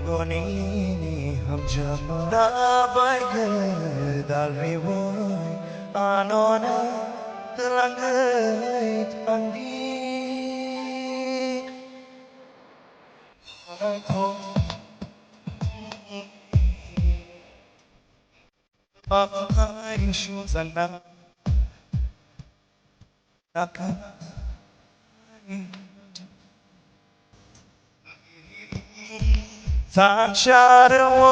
Goni hum jamna bagai dalmi boy anona telangai andi apa isu sana akan tak syara wo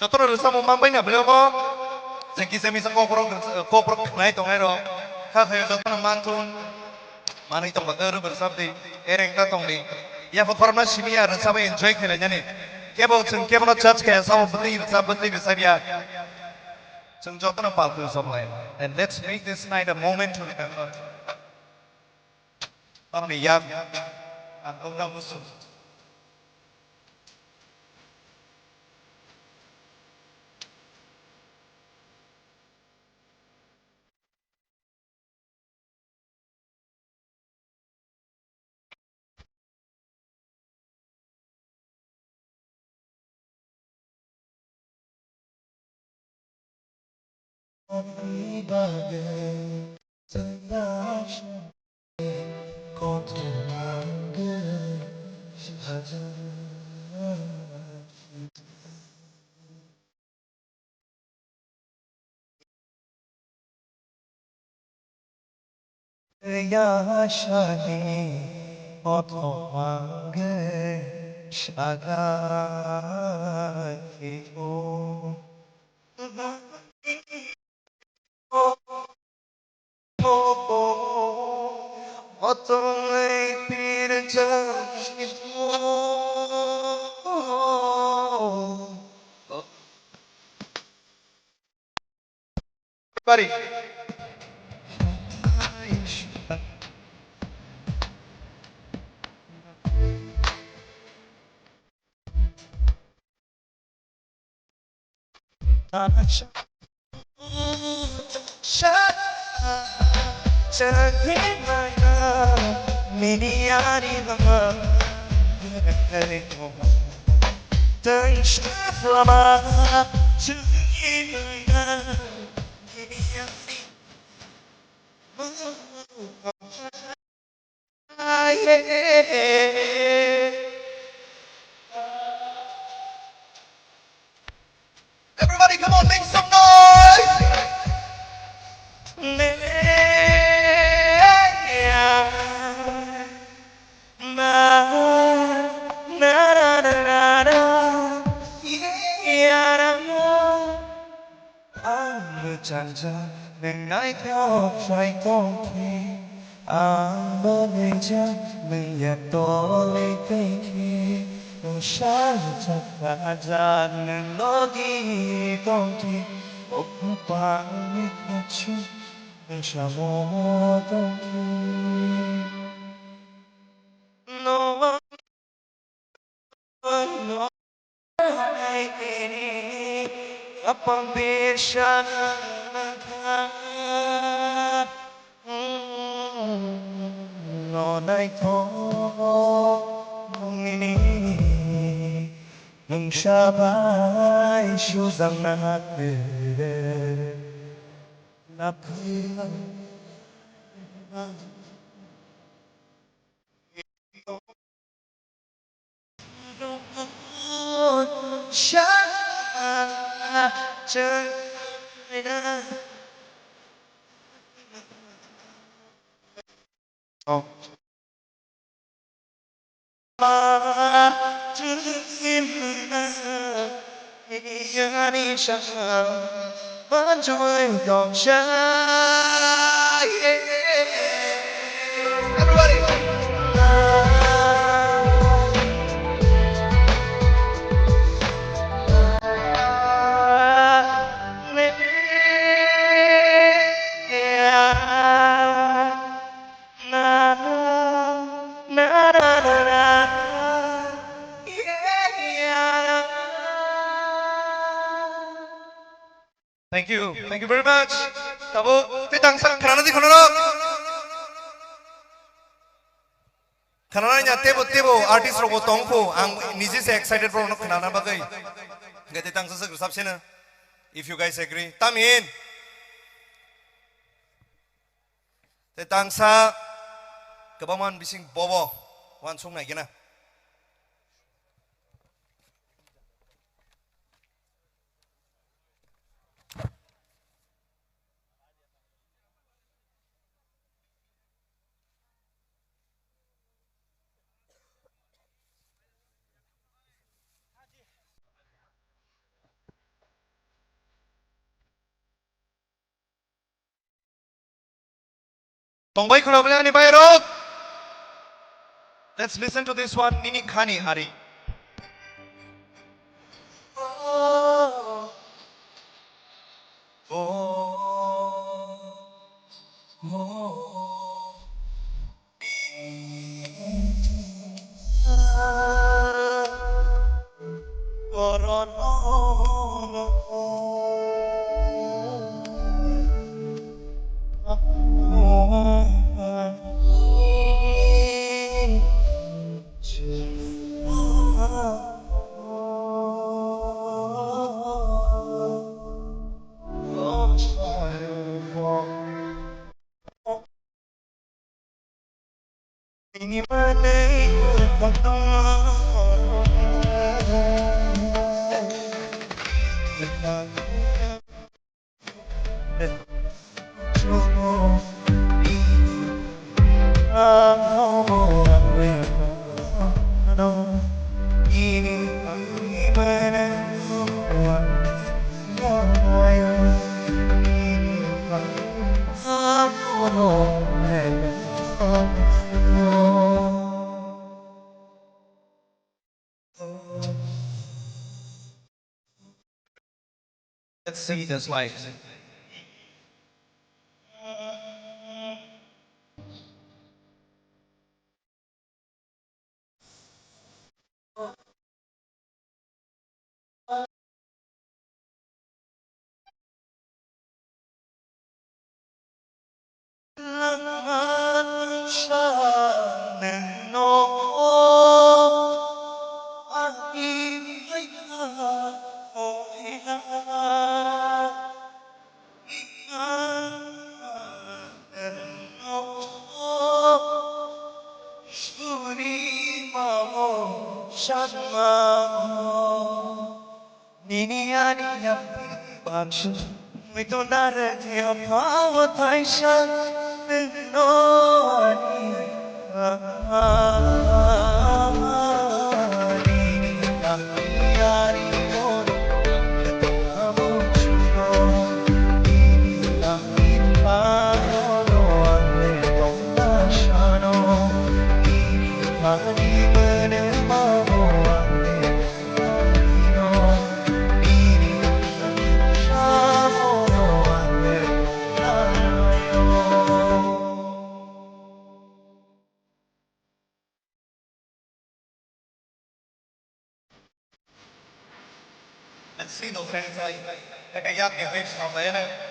cho tôi được sao một mang bánh nhập được không? Dành khi xem mình sẽ cô pro này tổng này rồi. Khác hay cho tôi mang thun mana itu bagai bersabdi, ereng datang ni. Ya performa simia dan sampai enjoy kena nyanyi. Kebau ceng kebau judge kayak sama beli bisa dia. Ceng jatuh nampak tu semua. And let's make this night a moment to remember. Kami ya, aku nak musuh. Kami bagai tengah kota mangga saja. Ya shani kota mangga saja itu. Otoy pinagsasabi mo. Buddy. Everybody, come on, make some noise! Bercanda dengan kau syaitan Ambeja menyatoli tinggi Usah cakap logi tongki Upang ikacu Shamomo tongki No one no Upang bisa Ngonay ko ini Nung siya ba'y siyuzang natin Napilang siya Oh. Thank you very much. Tabo, titang sa kanana di kanana. Kanana nya tebo artist robo tongpo ang niji se excited bro no kanana bagai. Nggak titang sa grusap sina. If you guys agree, tamin. Titang sa kebaman bising bobo wan sung na gina. Tongbai kulo bela ni bayarok. Let's listen to this one. Nini Khani Hari. Oh, oh, Ini mana Let's see this light. Nini ani yap baksın Mito narati apawa taishan Nino ani Nini ani mono Amo chuno Nini ani pano Ane tonga shano Nini ani menemamo Ane Let's see those hands like a young image of the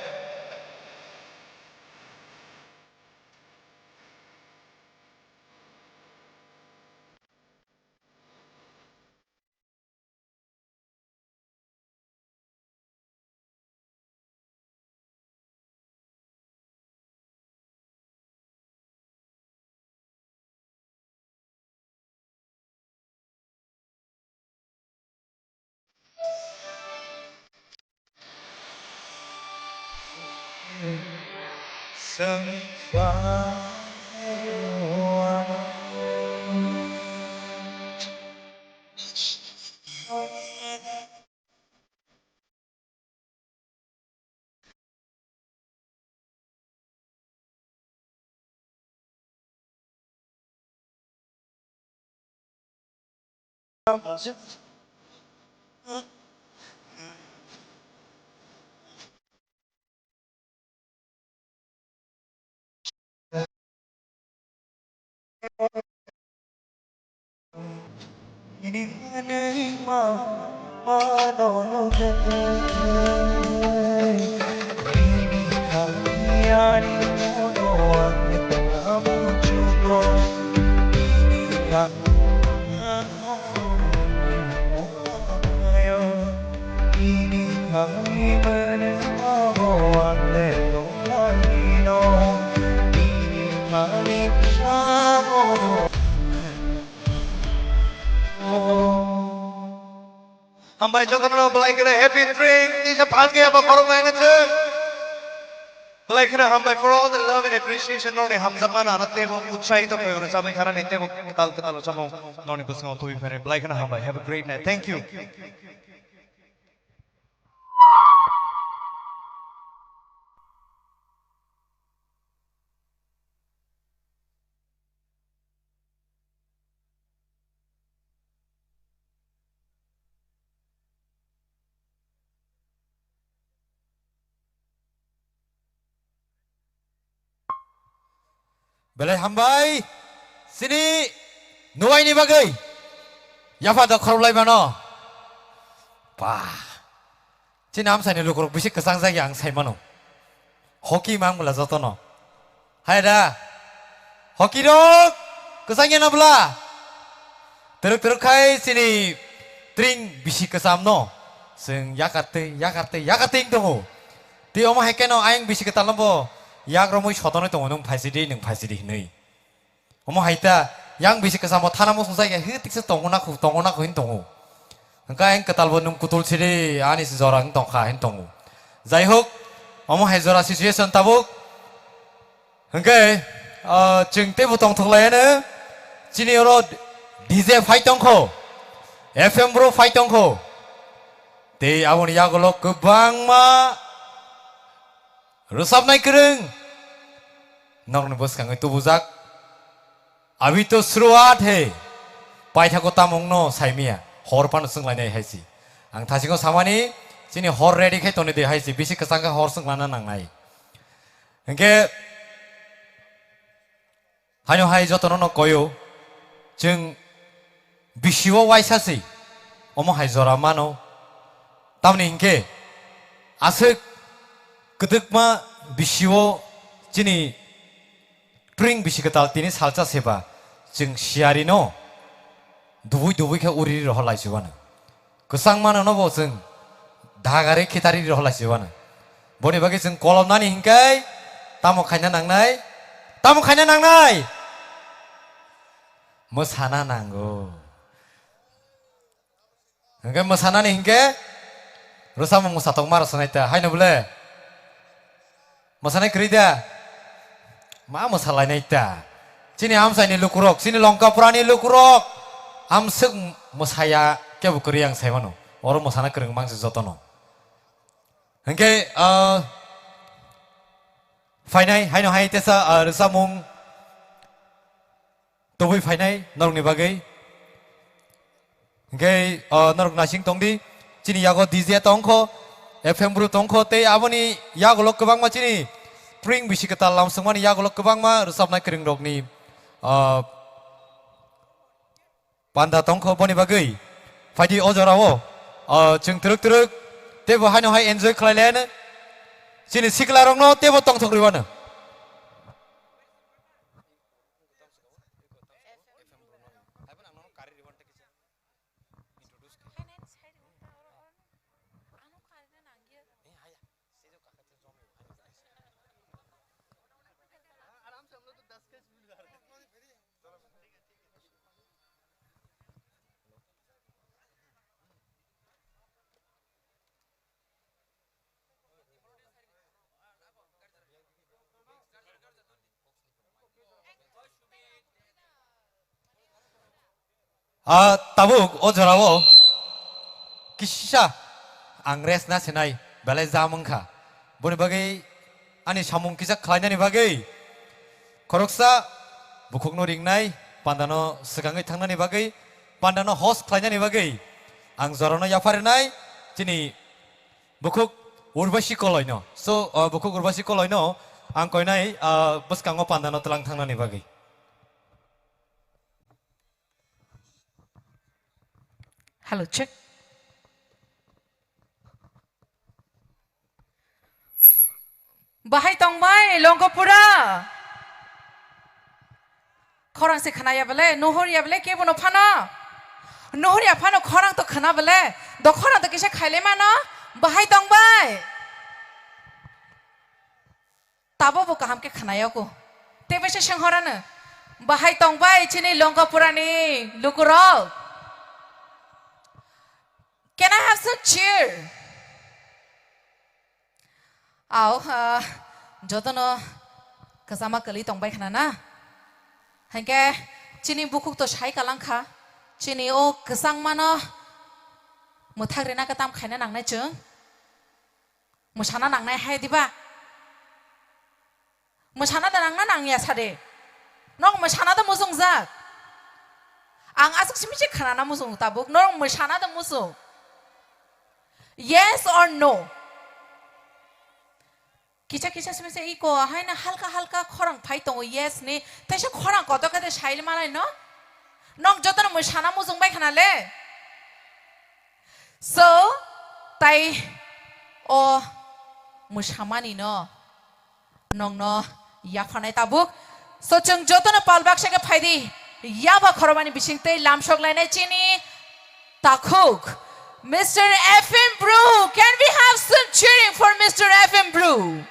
Ini mana mana yani mono ane kamu cukup ini kami menemukan lelokino ini kami bersama Hamba jodoh belai kena happy drink di sepan ke apa korong lain aja belai kena hamba for all the love and appreciation noni ham zaman anak tebo utsai to kayo sampai karena nete bo ketal sama noni bus ngau tuh ifere belai kena hamba have a great night thank you Belai hambai sini nuai ni bagai ya pada korulai mana pah cina am sani lukur bisik kesang saya yang saya mano hoki mang bela jotono hai dah hoki dok kesangnya na bela teruk teruk kai sini tring bisik kesam no seng yakate ing tongo ti oma hekeno aing bisik ketal lembo yak romoi sotono tongo nung paisidi nei oma haita yang bisik kesamo tanamo sungsai ya hitik tongo naku hin tongo engka aing ketal bonum kutul sidi ani sejorang tongka hin tongo jaihok oma hejora situation tabuk engka jeng tebu tong thoklayane chini oro DJ fight tongko FM bro fight tongko te aboni yagolo kebang ma rusap naik kereng nok nebos kang itu buzak abi to शुरुआत है पाइथाको तामंगनो साइमिया हर पान संलायनाय हाइसि आं थासिङो सामानि जिनि हर ready खाय तने दे हाइसि बिसि कसांगा हर संलाना नांनाय NK हानो हाय जतन न कयो जों बिसिव वाइसासि अमो हाय जरा मानो तामनि एंके आसो गदकमा बिसिव जिनि ट्रिं बिसि कताल तिनि सालचा सेबा जों सियारि न दुबुइ खा उरि रहलाइसुबानो गोसां मानो न बो जों धागारे खितारि रहलाइसुबानो बनि बागै जों कलमनानि हिंकाय तामो खायना नांनाय मोसाना नांगौ हिंकाय मोसानानि हिंके रोसामो मोसाथक मारसनायता हायनो बोले मोसानाय करिदा मा मोसालायनाय ता चिनि आमसायनि लुकुरक चिनि लंकापुरानि लुकुरक आमसोक मोसाया केबो करि आं सायमानो अर मोसाना करंग मांसे जतनो हंके फाइनाय हायनो हाय तेसा रसामुं तबुइ फाइनाय नरगनि बागै हंके नरग नासिं तंदि चिनि यागो डीजे तंखो FM ब्रु तंखो ते आबनि यागोल गोबां मा चिनि प्रिं बिसि कताल लामसंमानि यागोल गोबां मा रोसाबनाय करंग रगनि पान्दा तंखो बनि बागै फाइदि अजरावो जों तुरुक तेबो हायनो हाय एन्जय खालायलायानो चिनि सिक्ला रंनो तेबो तंग थग्रिबानो tabuk ojarawo kisisa angres na senai belai jamangkha boni bagai ani samung kisa khlainani bagai koroksa bukukno ringnai pandano segangai thangnani bagai pandano host khlainani bagai ang jorano yafarenai chini bukuk urbasi koloino so bukuk urbasi koloino ang koinai buskango pandano telang thangnani bagai Hello, check. Bahay tongbai longkopura. Korang se khana ya bale, nohor ya bale ke bono phana. Nohor ya phano korang to khana bale. Do korang to kise khaile mano. Bahay tongbai. Tabo bo kaham ke khana ya ko. Tebe se shanghorana. Bahay tongbai chini longkopura ni lukurok. Can I have some cheer? Ao jotono kasama kali tongbai khana na. Hangke chini bukuk to shai kalangkha. Chini o kasang mano muthak rena katam khaina nangnai chung. Musana nangnai hai diba. Musana da nangna nangya sade. Nong musana da musung zak. Ang asuk simichi khana na musung tabuk. Nong musana da musung. Yes or no? Kicha sime se iko haina halka khorang phai tongo yes ni taise khorang koto kate shail malai no nong jotono musana mujung bai khana le so tai o musamani no nong no ya phanai tabuk so chung jotono palbak sege phai di ya ba khoromani bisingte lamshok laine chini takhuk Mr. FM Brew, can we have some cheering for Mr. FM Brew?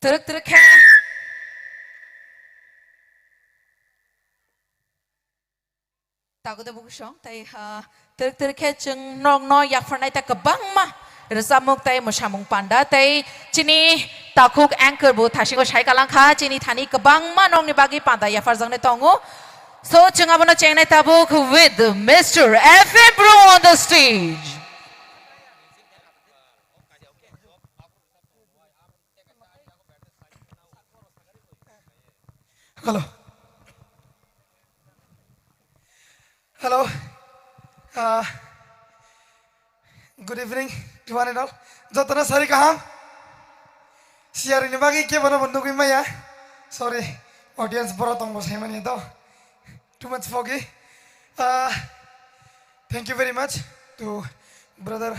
Teruk khe. Tago da buku song, tai teruk khe chung nong no yak phanai ta kabang ma. Resamuk tai musamung panda tai chini takuk anchor bu thasiko shai kalangkha chini thani kabang ma nong ni bagi panda ya farzang ne tongo so chungabono chengnai tabuk with Mr. FM Brew on the stage. Hello. Good evening to one and all. Jotana sari kaham. Siar ini bagi ke bono bondu kui maya. Sorry, audience boro tong bos hemani do. Too much foggy. Thank you very much to brother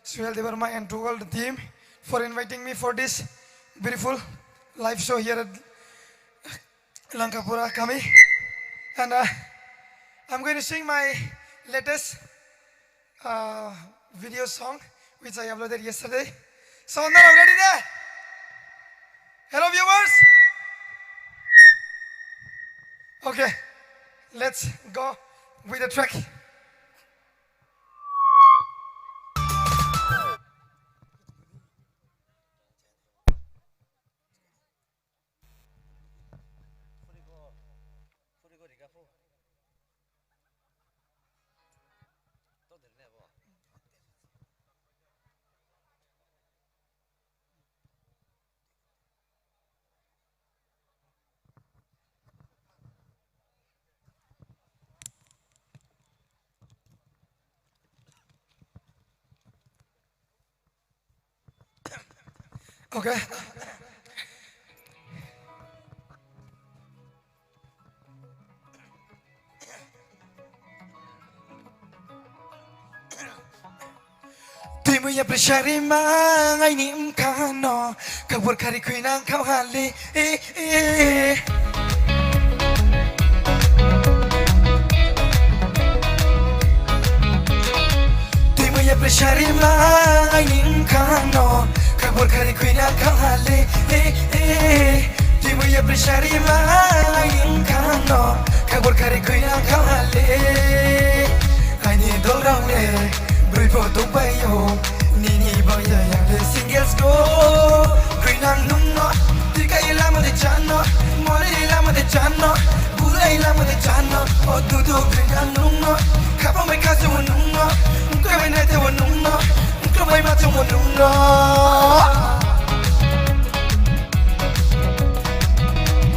Suhel Devarma and to all the team for inviting me for this beautiful live show here at Lankapura Kami. And I'm going to sing my latest video song which I uploaded yesterday. So now I'm ready there. Hello viewers. Okay, let's go with the track. Okay. Tuy mới nhập shari mà ngay niệm ca nó các buồn khari quy năng khao hà lê Tuy mới nhập shari mà ngay niệm ca nó các buồn khari quy năng khao hà lê Tuy mới nhập shari mà ngay niệm ca nó các buồn khari quy năng khao hà lê Ai niệm đôi rong lê Bùi phổ tung bay yo Nini bao giờ yang the singles go Green ang nung no Tuy ka ilang mo de chan no Mo le ilang mo de chan no Bula ilang mo de chan no O du du green ang nung no Kapa may kaso mo nung no Nkra may naite mo nung no Nkra may macho mo nung no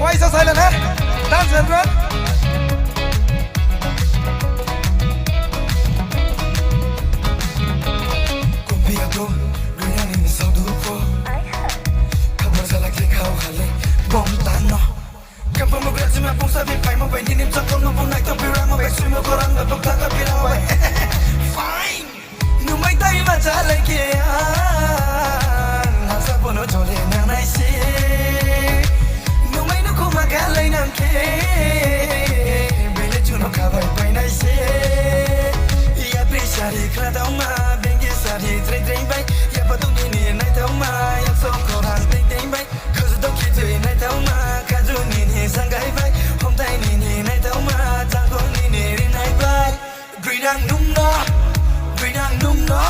Why so silent eh? Dance everyone Bong tan no Kampa mo grad si ma pong sabi Pai mo bay dinim sa kono Pong naik tapi rang mo bay Sui mo korang Brinang nungno, brinang nungno,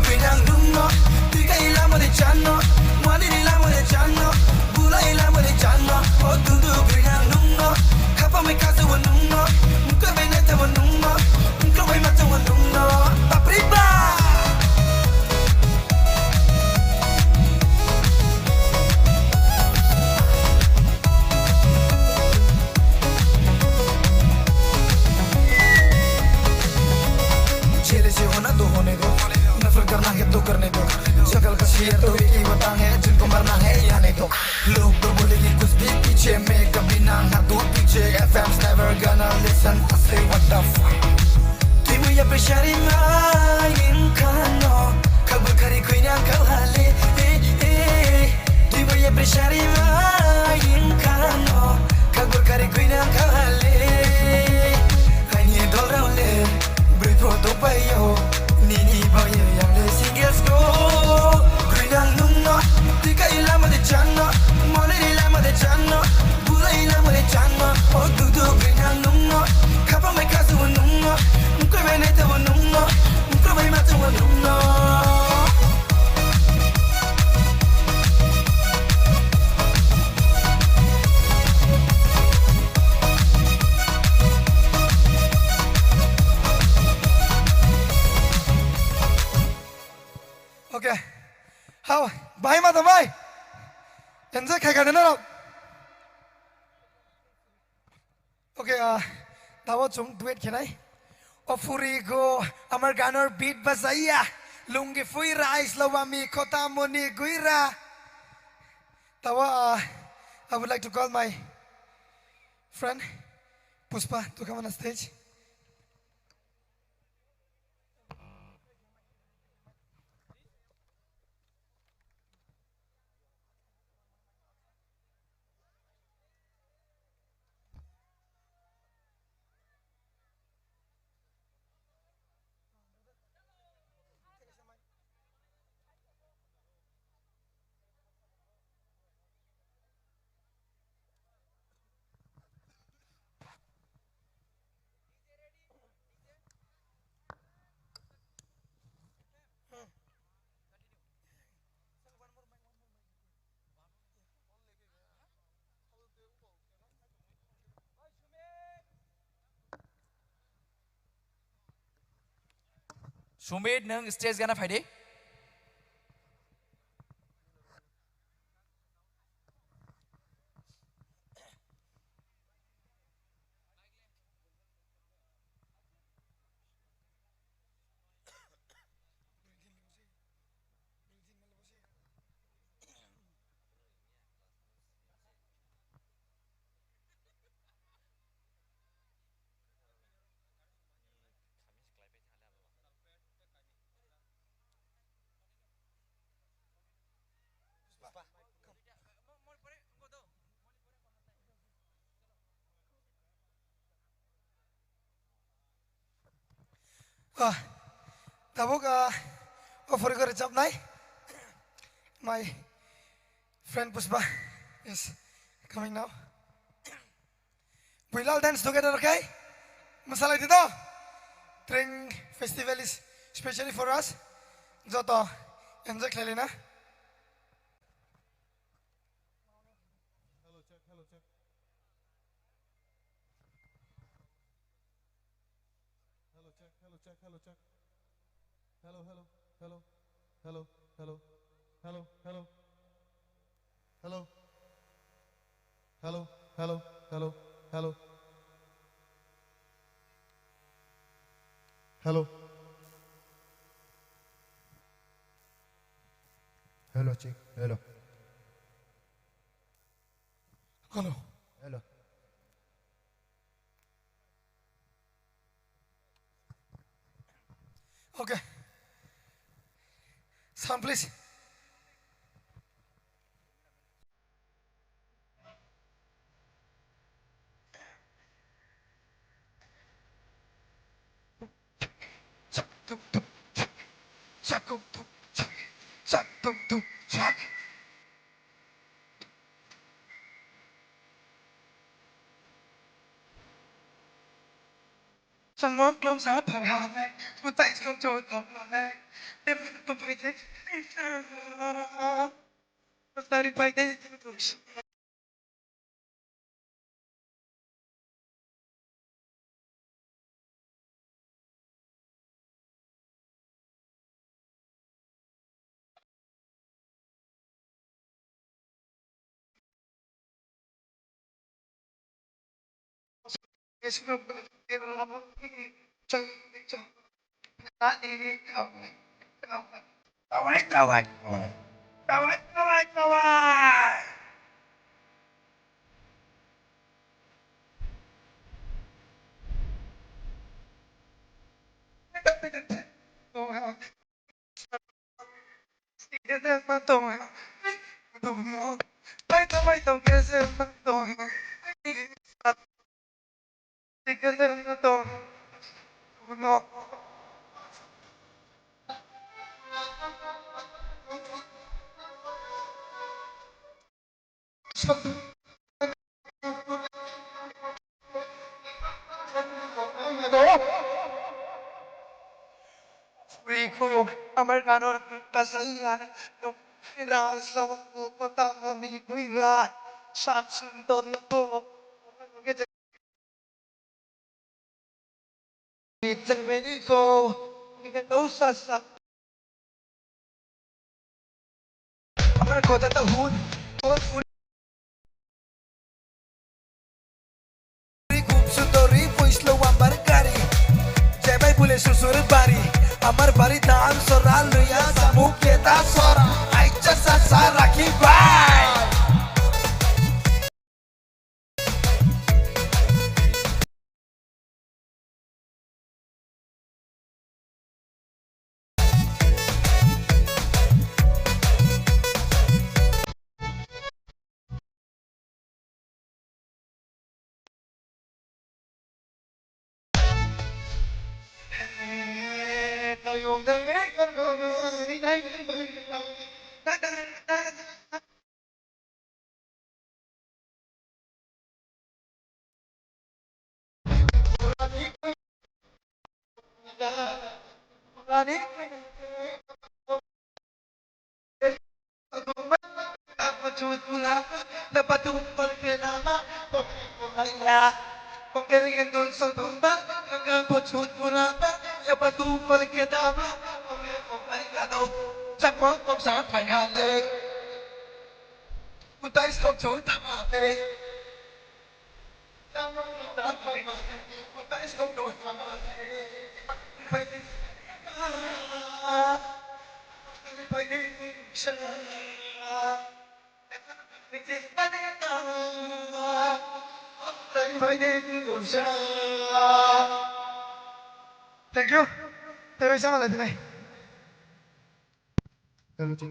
brinang nungno. Tiga ilamo de chano, mani ilamo de chano, bula ilamo de chano. Oh tundu brinang nungno, kapa me kaso wa nungno, muka me neta wa nungno, muka me mata wa nungno. Papriba. करना है तो करने दो शक्ल का share तो एक ही बता है जिनको मरना है या नहीं तो लोग तो बोलेंगे कुछ भी पीछे मैं कभी ना हाथों पीछे FM's never gonna listen I say what the fuck Timu ya pressure main kano kabul kari koi na kahale Timu ya pressure main kano kabul kari koi na kahale Hanya dol raule break to payo Nini boy yang le singles go Grinang nungno Tika ilama de chano Mone ilama de chano Bula ilama de chano Oh dudu grinang nungno Kapa me kasu wa nungno Mukra me neta wa nungno Mukra me mata wa nungno Okay. How? Bye mata bye. Enjoy khai khai na. Okay, tawo chung duet khenai. Ofuri go amar ganar beat bazaiya. Lungi fuira islawami khota moni guira. Tawo I would like to call my friend Puspa to come on the stage. Sumit nang stage gana faide. Tabuk offer ko recap nai. My friend Puspa is coming now. We'll all dance together, okay? Masalah itu. Train festival is specially for us. Joto enjoy khelina. Hello, check. Hello. Hello. Hello. Hello. Hello. Hello. Hello. Hello. Hello. Hello. Hello. Hello. Hello, check. Hello. Hello. Hello. Okay. Sound please. Some more close up around me. But I don't do it on my neck. If the British started by the Kawan. আমার কারণ পাশাল্লা আমার কথাটা হুন খুব সুন্দরী পইসলো আমার গাড়ি যাবাই বলে শ্বশুর বাড়ি আমার বাড়ি ধান সরা লইয়া জামু কেতা সরা আইচা সাসা রাখি by Thank you. Te ves a la de Hello, check.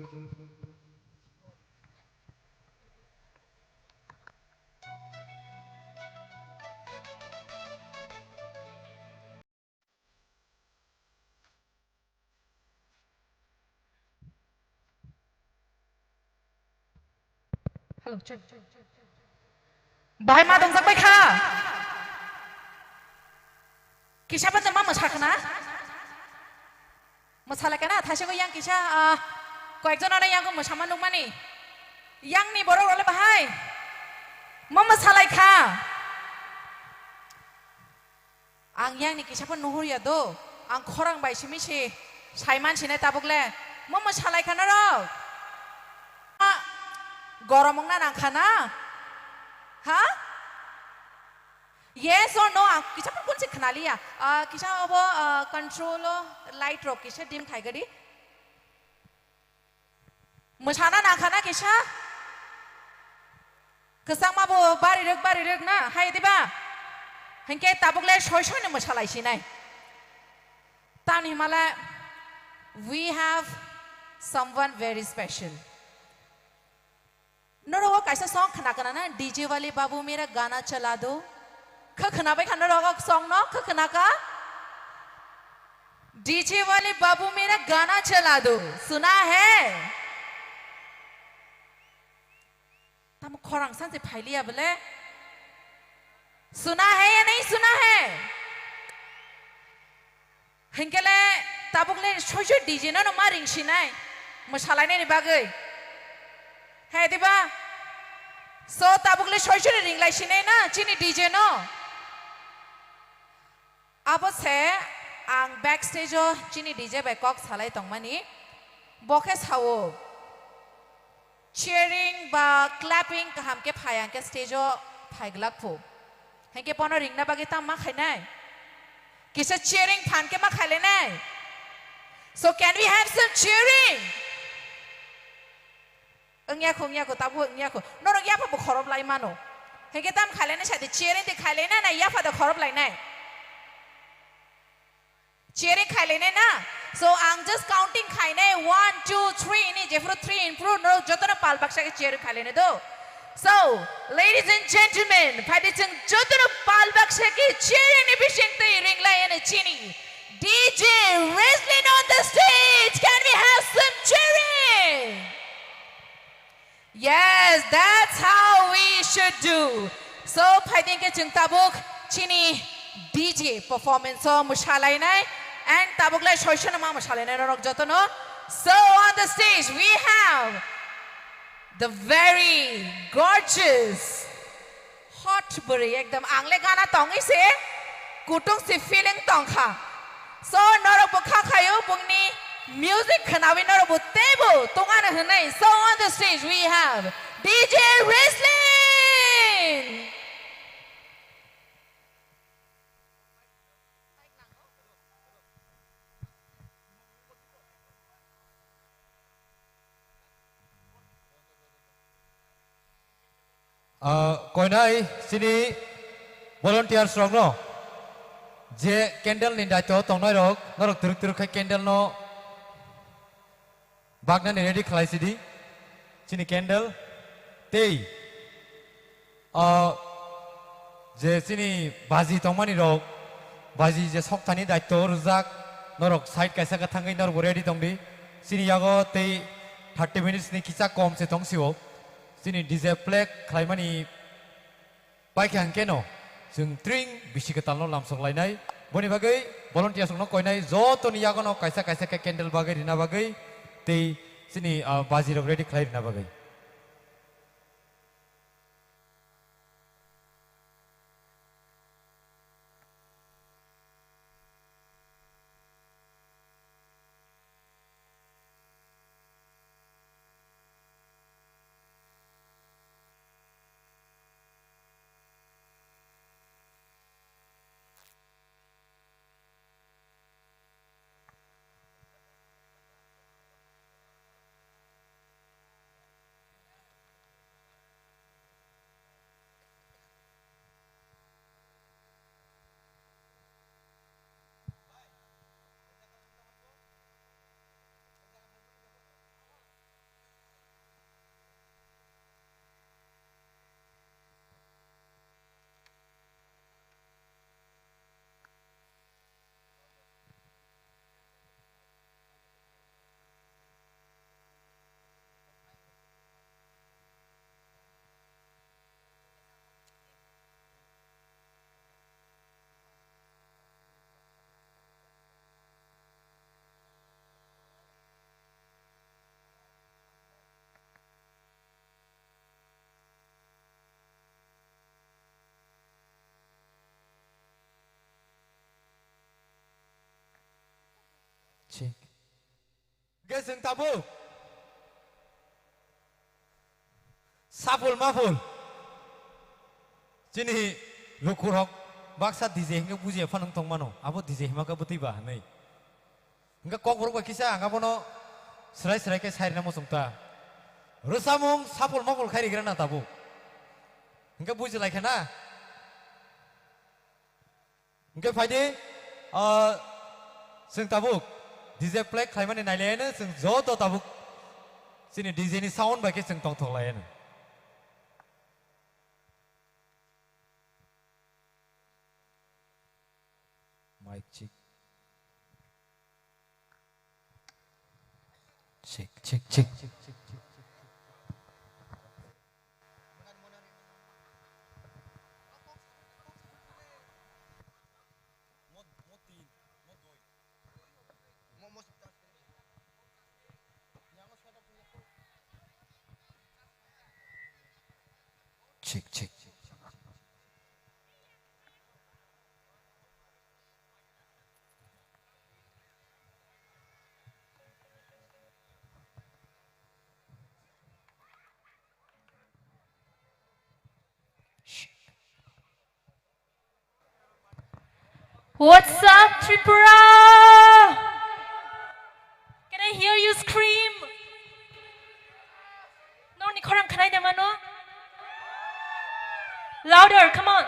Hello, check. Bahai ma dong bai kha. Kisha pa jama mosakhana. Mosalakana thasego yang kisha কয়েকজনের ইয়াং মোসামান নুমানি ইয়াংনি বড় রলে বাহাই মম্মা সালাই খা আং ইয়াংনি কিসাপন नुहुरिया दो आं खरां बायसि मिसे साइमान सिनाय ताबुगले मम्मा सालाय खाना र गरमंग ना नांखाना हा yes or no किसापन कोनसे खनालिया किसा अब कंट्रोल लाइट रो किसा डिम खाइगरी मोसाना नाखाना किसा कसang माबो बारि रग ना हाय दिबा हंके ताबुगले सय ने मोसालायसिनाय तान Himalaya we have someone very special नरो कैसा सॉन्ग खना कना ना डीजे वाले बाबू मेरा गाना चला दो खना भाई खना रोगा सॉन्ग ना खना का डीजे वाले बाबू मेरा गाना चला दो सुना है तम खोरंग संसे फाइलिया बोले सुना है या नहीं सुना है Hingkele tabukle shojo DJ no ma ring sinai. Mosalai ni bagai. Hai diba? So tabukle shojo ring lai sinai na chini DJ no. Abo se ang backstage o chini DJ by kok salai tongmani. Bokes hawo. Cheering ba clapping kaham ke phayang ke stage o phaglak phu. Hingke pono ring na bagi tam ma khainai. Kisa cheering phan ke ma khale nai. So can we have some cheering? Engya ko tabu engya ko. Noro ya pa bu khorob lai mano. Hingke tam khale na shadi cheering de khale na ya pa da khorob lai nai. Cheering khale na. So I'm just counting khaine 1, 2, 3 ni jefro 3 improve no jotona pal baksha ke cheering khale do. So ladies and gentlemen, padichin jotona pal baksha ke cheering ni bishing te ring lai and chini. DJ wrestling on the stage. Can we have some cheering? Yes, that's how we should do. So pading ke chung tabuk chini DJ performance so mushalai nai. And tabukla shoshana mama shalene rok jotono. So on the stage we have the very gorgeous hot buri ekdam angle gana tongi se kutung si feeling tongkha. So norok bukha khayo bungni music khanawi norok butebu tongana hanai. So on the stage we have DJ Wrestling. Koinai sini volunteer strong no. Je candle ni daito tong noi rok norok turuk kai candle no. Bagna ni ready khlai sidi. Sini candle tei. Je sini baji tongmani rok baji je soktani daito rujak norok side kaisa ka thangai norok ready tongdi. Sini yago tei 30 minutes ni kisa kom se tong siwo. Sini DJ plek khlaimani baik yang keno jeng tring bisi ketalno lamsong lainai boni bagai volunteer songno koinai joto ni yagono kaisa ke candle bagai dina bagai tei sini baji rok ready khlai dina bagai Cik. Guys yang tabu. Sapul mapul. Sini lukurok baksa DJ hingga puji apa nang tong mano. Abo DJ maka betiba nih. Hingga kok berubah kisah nggak pono serai ke sair namo sungta. Rusamung sapul mapul kari kira na tabu. Hingga puji lagi na. Hingga fayde sing tabu. DJ plek khaimani nailene sing joto tabuk sini DJ ni sound bagi sing tong lain. Mic check. check check. What's up, Tripura? Can I hear you scream? No, ni korang kanai dema no? Louder, come on.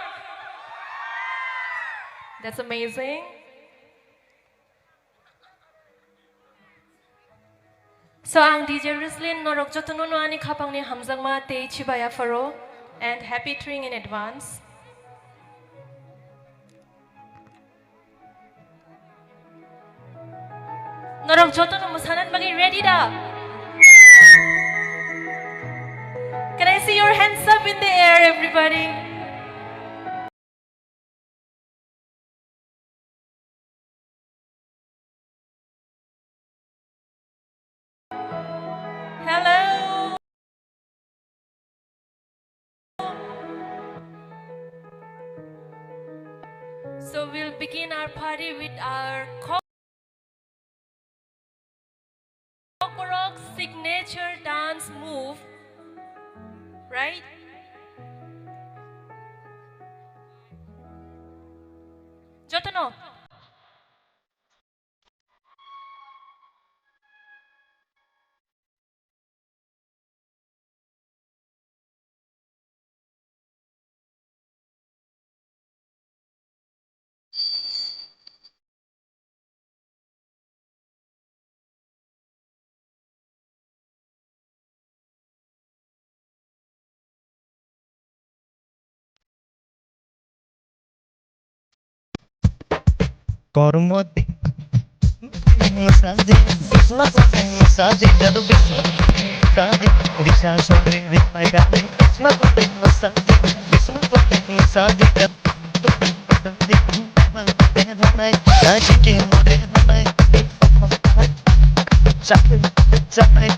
That's amazing. So ang DJ Rislin norok jotono no ani khapang ni hamjang ma te chibaya faro and happy touring in advance. 너랑 저도 무사는 막이 ready다. Can I see your hands up in the air, everybody? Hello. So we'll begin our party with our Kokorok signature dance move, right? Jotono. Kormote Saji Saji Jadu Saji Bisa Sore Vimai Kali Saji Saji Saji Kimore Hai Saji Saji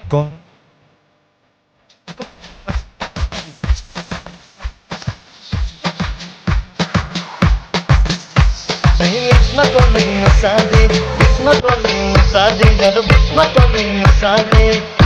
Kon Bisma calling Sadi, Bisma calling Sadi, Jadu Bisma calling Sadi.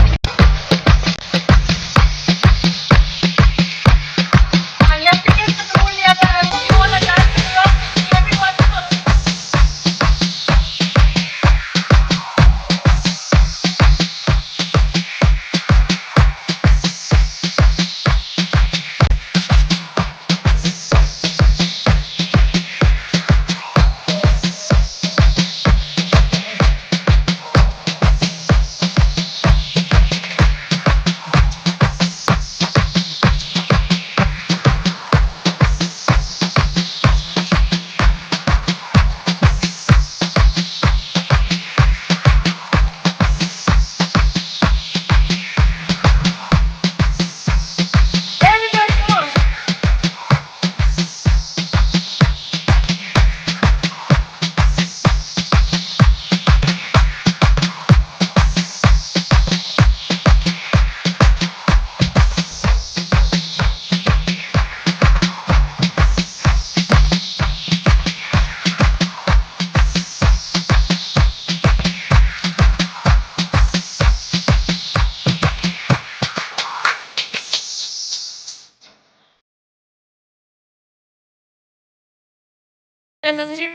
And then she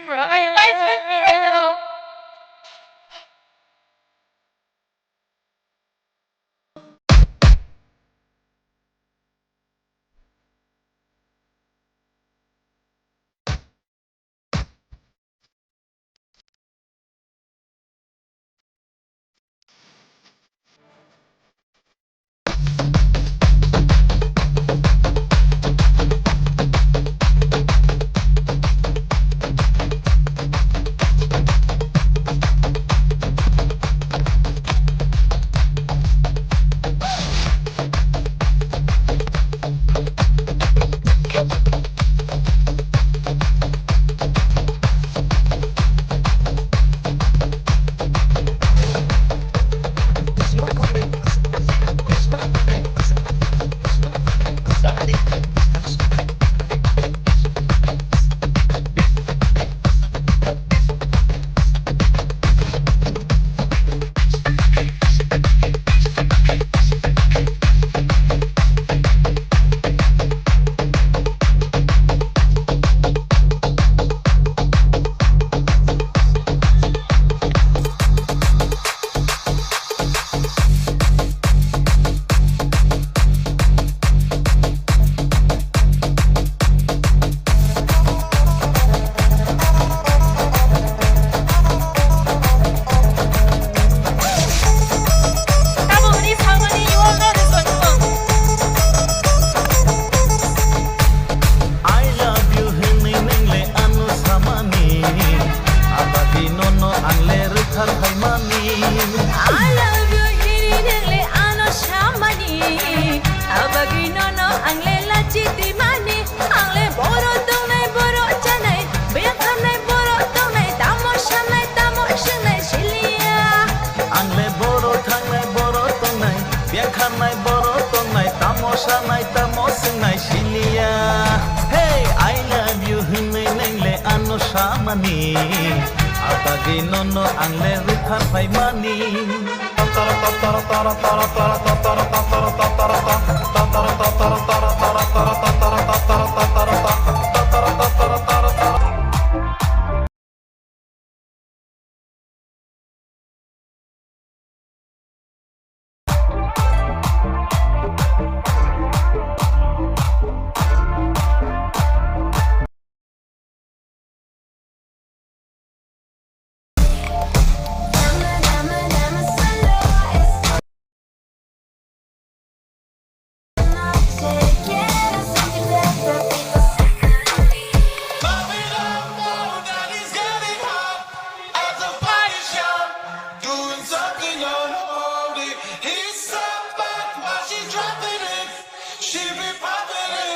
मोसानाय तामो सोंनाय cilia Hey I love you होनै नैले आनो सामानि आबादि ननो आंले रुखार फाइमानि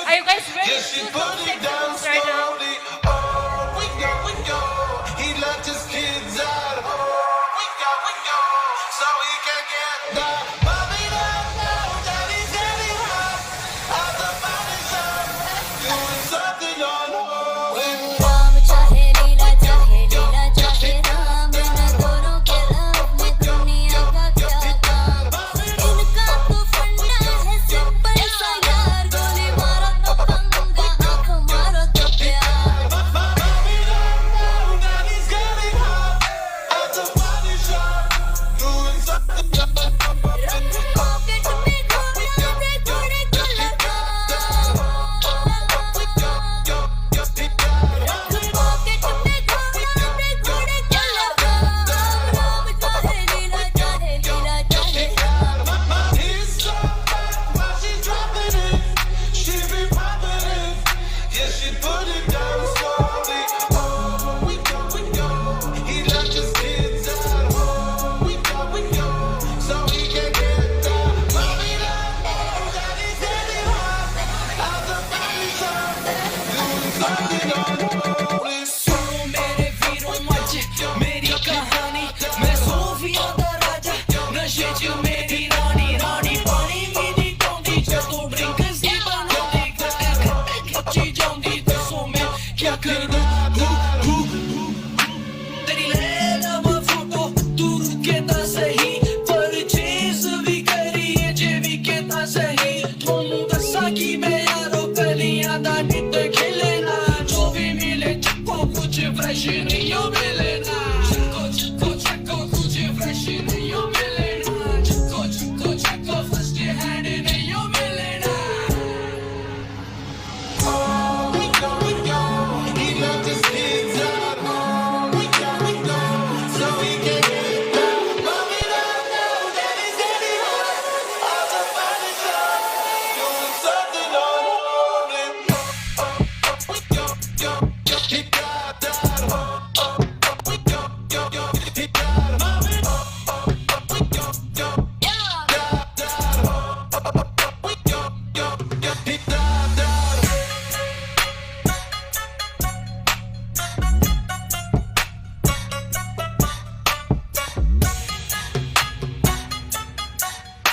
Are you guys ready to do some sexy moves right now?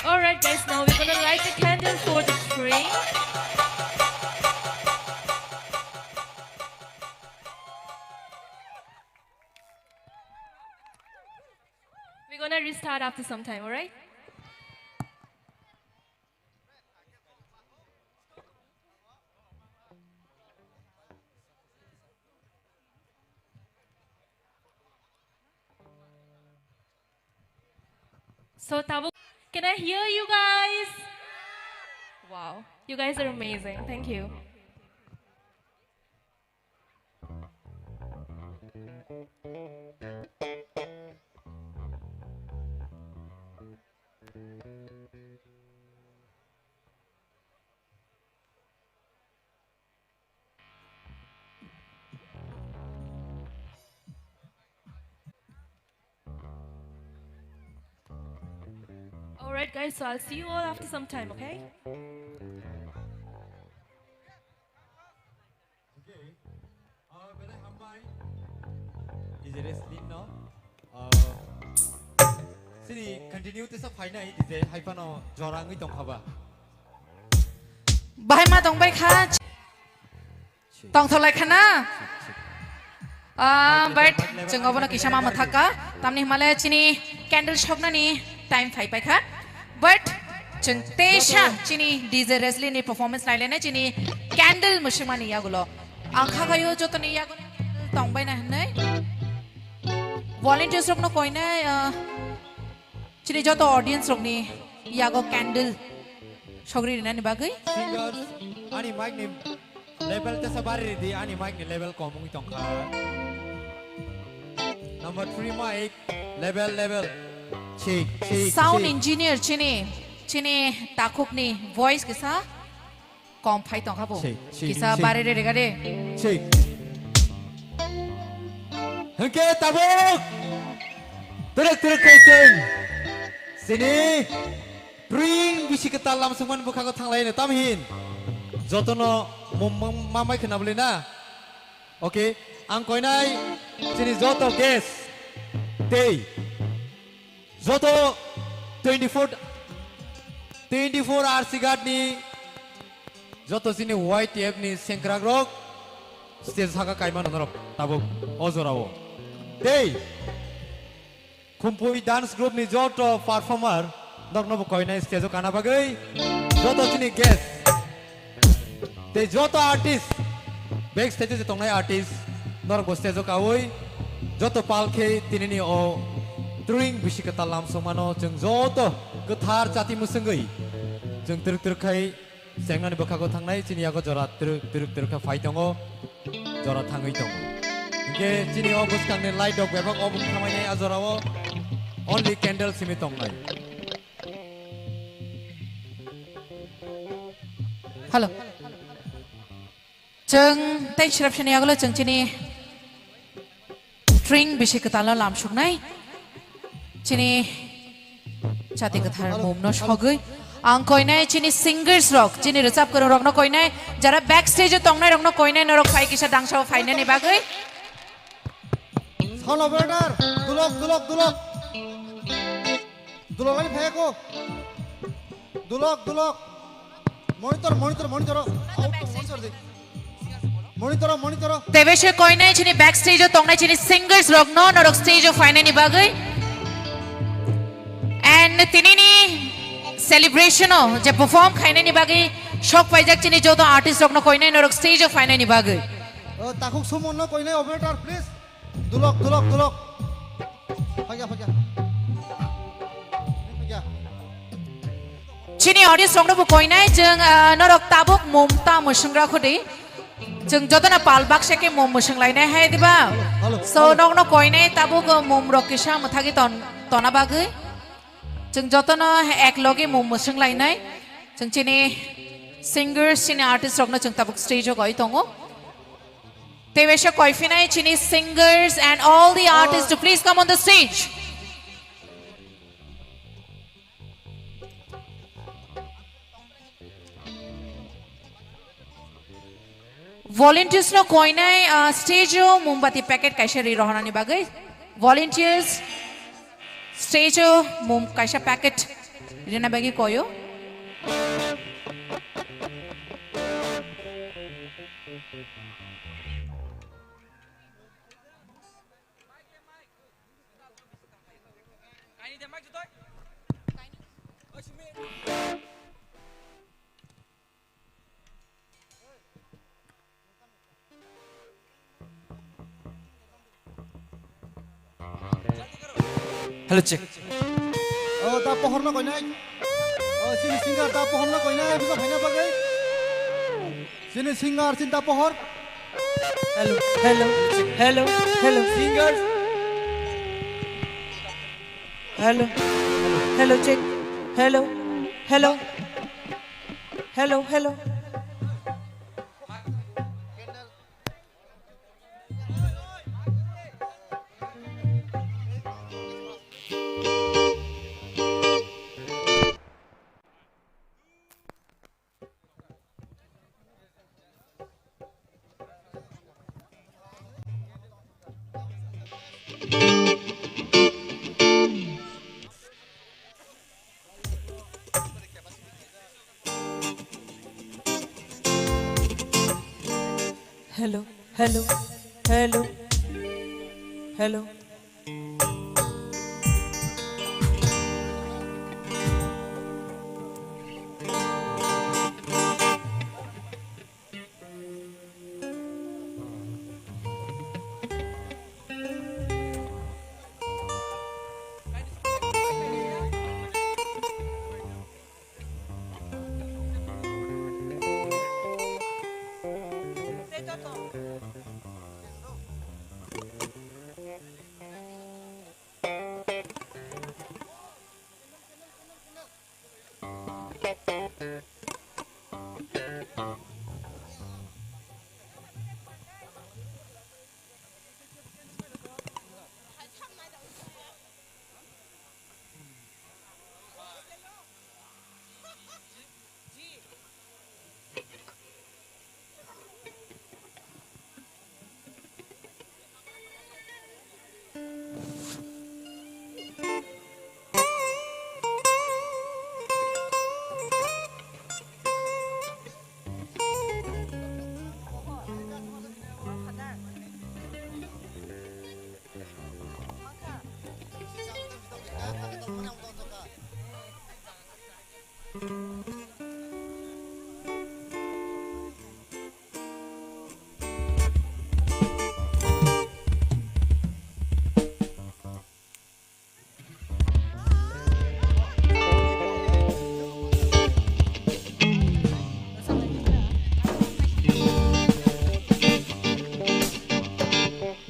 Alright guys, now we're gonna light the candle for the spring. We're gonna restart after some time, alright? So Tabu, can I hear you guys? Wow, you guys are amazing. Thank you. Alright guys, so I'll see you all after some time, okay? DJ Reslin no. Sini continue to sa final DJ Haifano jorang itong haba. बाहाय मा दंबाय खा तंथलाय खाना बाट जोंगाव ना किसा मा मथाका तामनि हिमालय चिनी कैंडल शॉपनानि टाइम फाइबाय खा बाट जों तेशा चिनी डीजे रेसली नि परफॉर्मेंस नायलेने चिनी कैंडल मुशिमानि यागुलो आंखा गायो जतनि यागु तंबाय ना हनै वॉलंटियर्स रकनो कोइने चिनी जतो ऑडियंस रकनि यागो कैंडल सगरी रिनानि बागै Singers, ani mic ni level te sabari di ani mic ni level komung tongka. Number 3 mic level. Check. Sound engineer चिनी ताकुक नि वॉइस किसा कम फाइ तंखा बो किसा बारे रे रेगा रे Check. Hengke tabuk. Teruk kaiteng. Sini. Bring bisi ketal langsung man buka ko thang lain tamhin. Jotono mamai kena beli na. Okay, ang koinai sini joto guest. Day. Joto 24 hours sigard ni. Joto sini white app ni sengkrak rok. Stage haka kaiman onorok tabuk ozorawo. Day. Kumpui dance group ni joto performer. Nokno koinai stage kana bagai. Joto sini guest. Te joto artist backstage je tongnai artist nor bo stage kawoi joto palkhe tinini o touring bisikata lam somano jeng joto gothar jati musungai jeng teruk khai sengnani bokhago thangnai chini yago jora teruk kha fai tongo jora thangui tongo inge chini o buskangni light dog bebak obung khamai ajorao only candle simi tongnai hello जों तै शिरपशनि आगोलो जों चिनी ट्रिंग बिसि कताला लामसुगनाय चिनी जाति कथार मोमनो सगै आं कोइनाय चिनी सिंगार्स रक चिनी रोजाब करो रकनो कोइनाय जरा बैक स्टेज तंगनाय रकनो कोइनाय नरक फाइ किसा दांसाव फाइनानि बागै साउन्ड ऑपरेटर दुलक लाइन फेको दुलक मॉनिटर दे तेवेशे कोइनाय चिनी बैक स्टेज तंगनाय चिनी सिंगार्स रकनो नरक स्टेज फाइनानि बागै एंड तिनिनि सेलिब्रेशन जे परफॉर्म खाइनानि बागै शॉक पाइजाक चिनी जोतो आर्टिस्ट रकनो कोइनाय नरक स्टेज फाइनानि बागै ताकुक सुमन कोइनाय ऑपरेटर प्लीज दुलक फाग्या चिनी ऑडियंस रंगनो कोइनाय जों नरक ताबुक मोमता मुसंग्रा खुदि जों जतना पाल बाक्से के मोम मुसंलायनाय हाय दिबा सो नगनो कोइनाय ताबुक मोम रकिसा मथागि तना बागै जों जतना एक लगे मोम मुसंलायनाय जों चिनी सिंगार्स चिनी आर्टिस्ट रंगनो जों ताबुक स्टेज गय दङो तेवेशा कोइफिनाय चिनी singers and all the artist to please come on the stage volunteers no koinai stage mombati packet kaisa ri rohanani bagai volunteers stage mom kaisa packet rina bagi koyo Hello check. ता pohor na koinai sini singer ta pohor na koinai bisa bhaina bagai sini singer cinta pohor Hello singers. Hello check. Hello. hello, hello, hello, hello.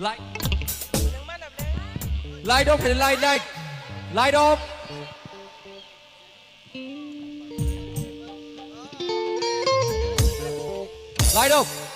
Light. Light off, light. Light off. Light off.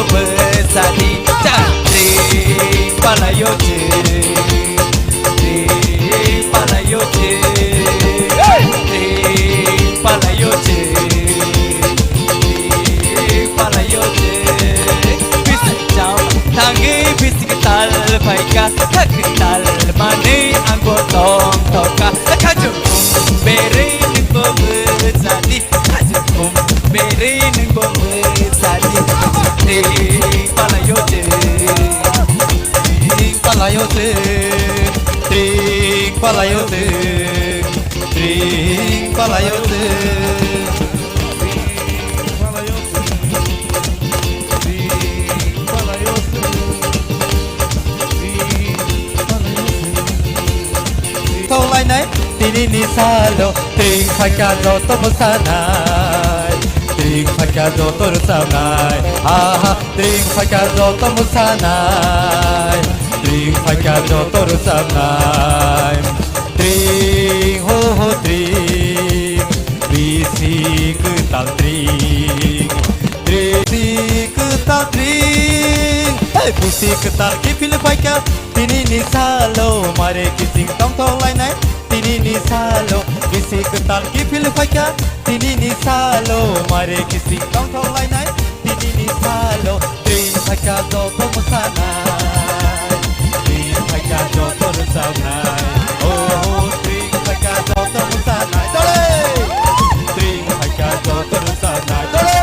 besadi Tring palayo Tring palayo Tring palayo Tring palayo Bis jam tangi bis tal paika tal mane anggo tong toka kaju bere nimbo besadi kaju bere nimbo besadi Tring palayo Tring palayo Tring palayo Tring palayo Thâu lại này tini ni salo Tring pagado to musanay Tring pagado to rusanay Ah Tring pagado to musanay Tring pagado to rusanay Tring ho ho tring Bisik tal tring Bisik tal tring Hey bisik tal kipil paika Tini ni salo mare kising tong tong lai nai Tini ni salo bisik tal kipil paika Tini ni salo mare kising tong tong lai nai Tini ni salo Tring paika do to musanay Tring paika do to rusanay Oh tring paika do to musanay Dole Tring paika do to rusanay Dole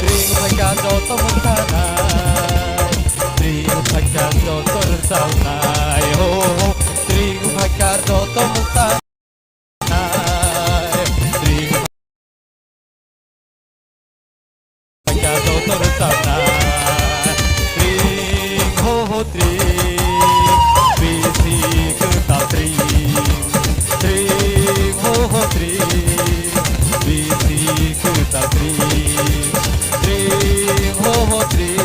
Tring paika do to musanay Tring pagkado to rusanay Oh Tring pagkado to musanay Tring pagkado to rusanay Tring ho ho tring Bisik tal tring Tring ho ho tring Bisik tal tring Tring ho ho tring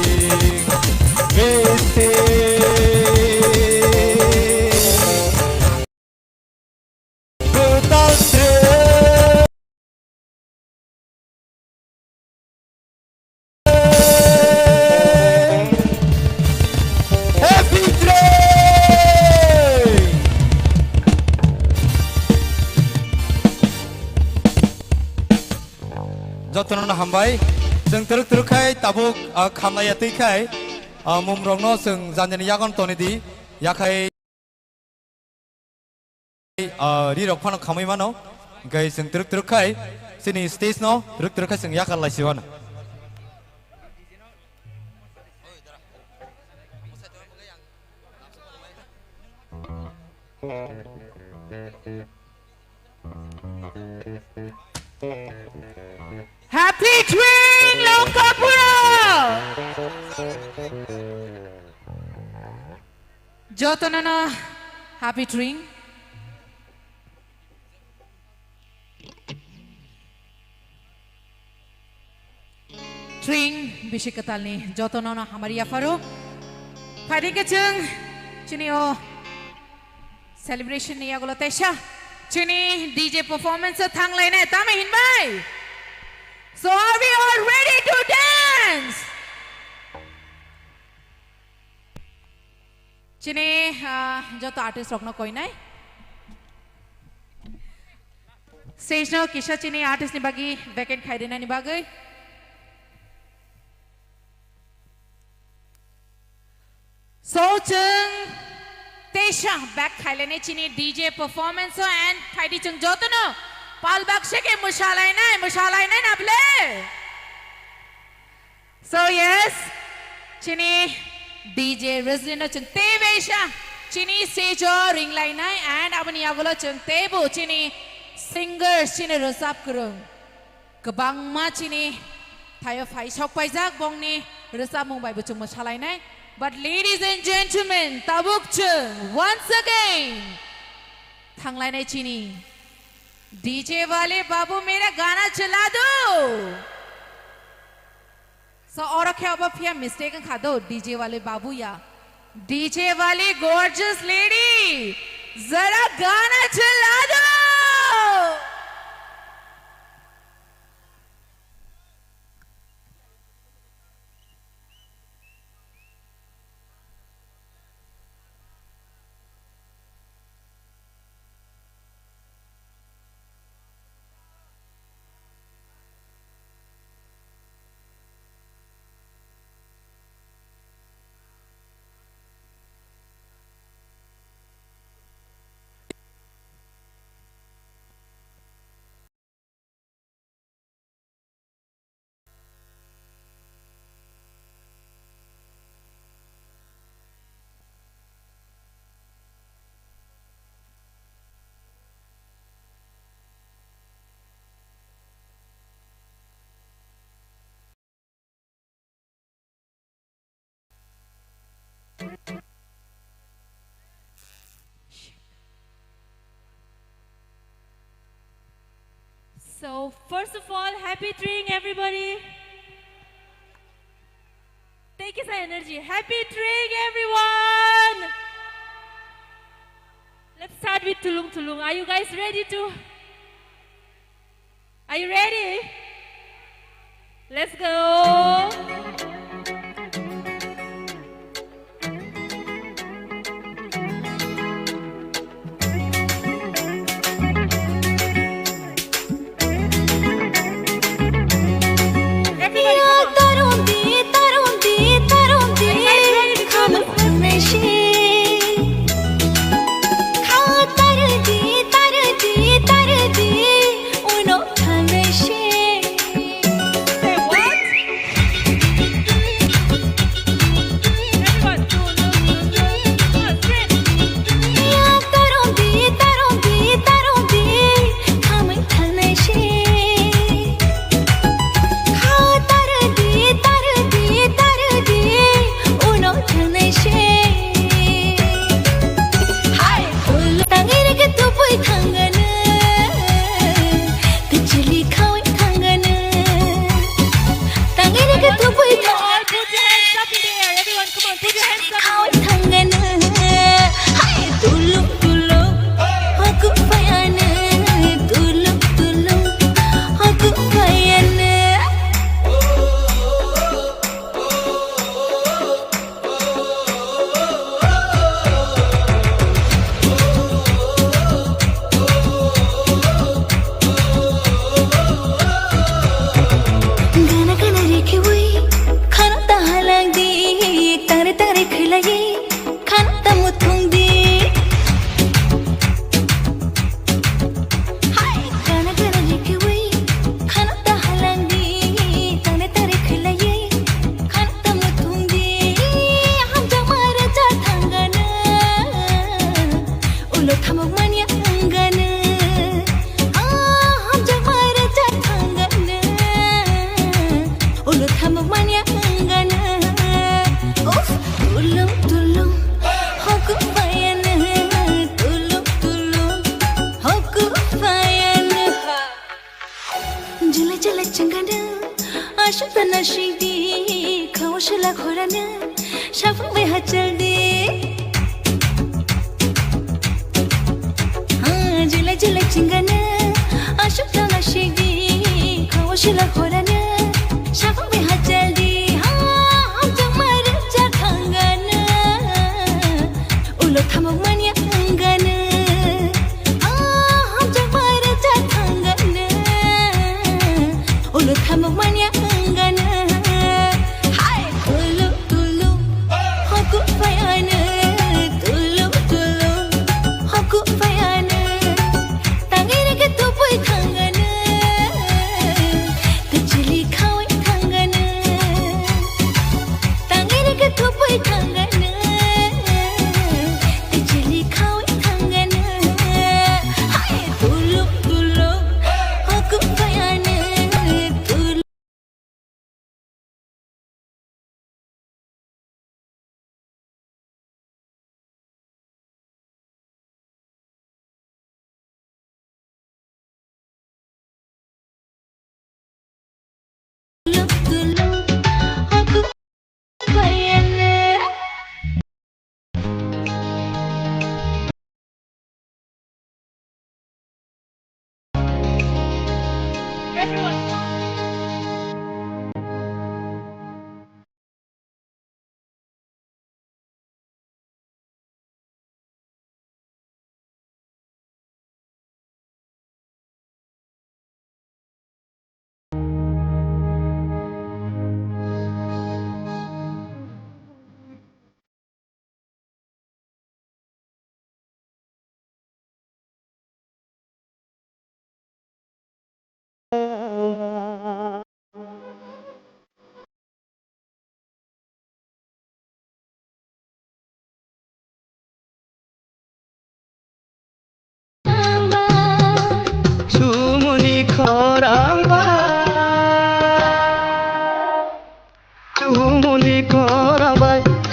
Jotono hambai जों teruk terukkai tabuk khamnaya teikai mumrokno जों janjani yagon tonidi yakai rirok phano khamai mano gai जों teruk terukkai sini stage no teruk terukkai जों yakal laisiwan Happy Twin Lokapura! Jotonana Happy Twin. Twin Bishikatalni Jotonana Hamaria Faro. Padikachung Chinio celebration niya golotesha. Chini DJ performance thang line tama hinbay. So are we all ready to dance? Chini joto artist rokno koi nai. Stage no kisha chini artist ni bagi vacant khai dena ni bagai. So chung Tesha back khai lene chini DJ performance and Heidi chung joto no. Pal bakshe ke mushalai nai na ble. So yes, chini DJ Rizlino chung tevesha chini sejo ring line nai and abani agolo chung tebu chini singers chini resap kurung. Kebang ma chini thayo phai sok paijak bongni resap mumbai bu chung mushalai nai. But ladies and gentlemen, tabuk chung once again thang line nai chini. DJ वाले बाबू मेरा गाना चला दो सो और क्या अब फिर mistake खा दो डीजे वाले बाबू या डीजे वाली गॉर्जियस लेडी जरा गाना चला दो So first of all, happy Tring, everybody. Take his energy. Happy Tring, everyone. Let's start with Tulung Tulung. Are you guys ready to? Are you ready? Let's go.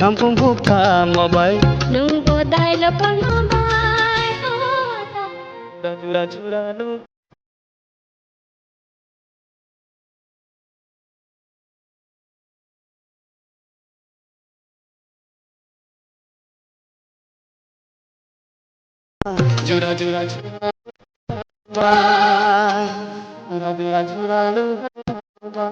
Kampung buka mobile Nung bodai lapang mabay. dan curah-curah Jura jura jura jura jura jura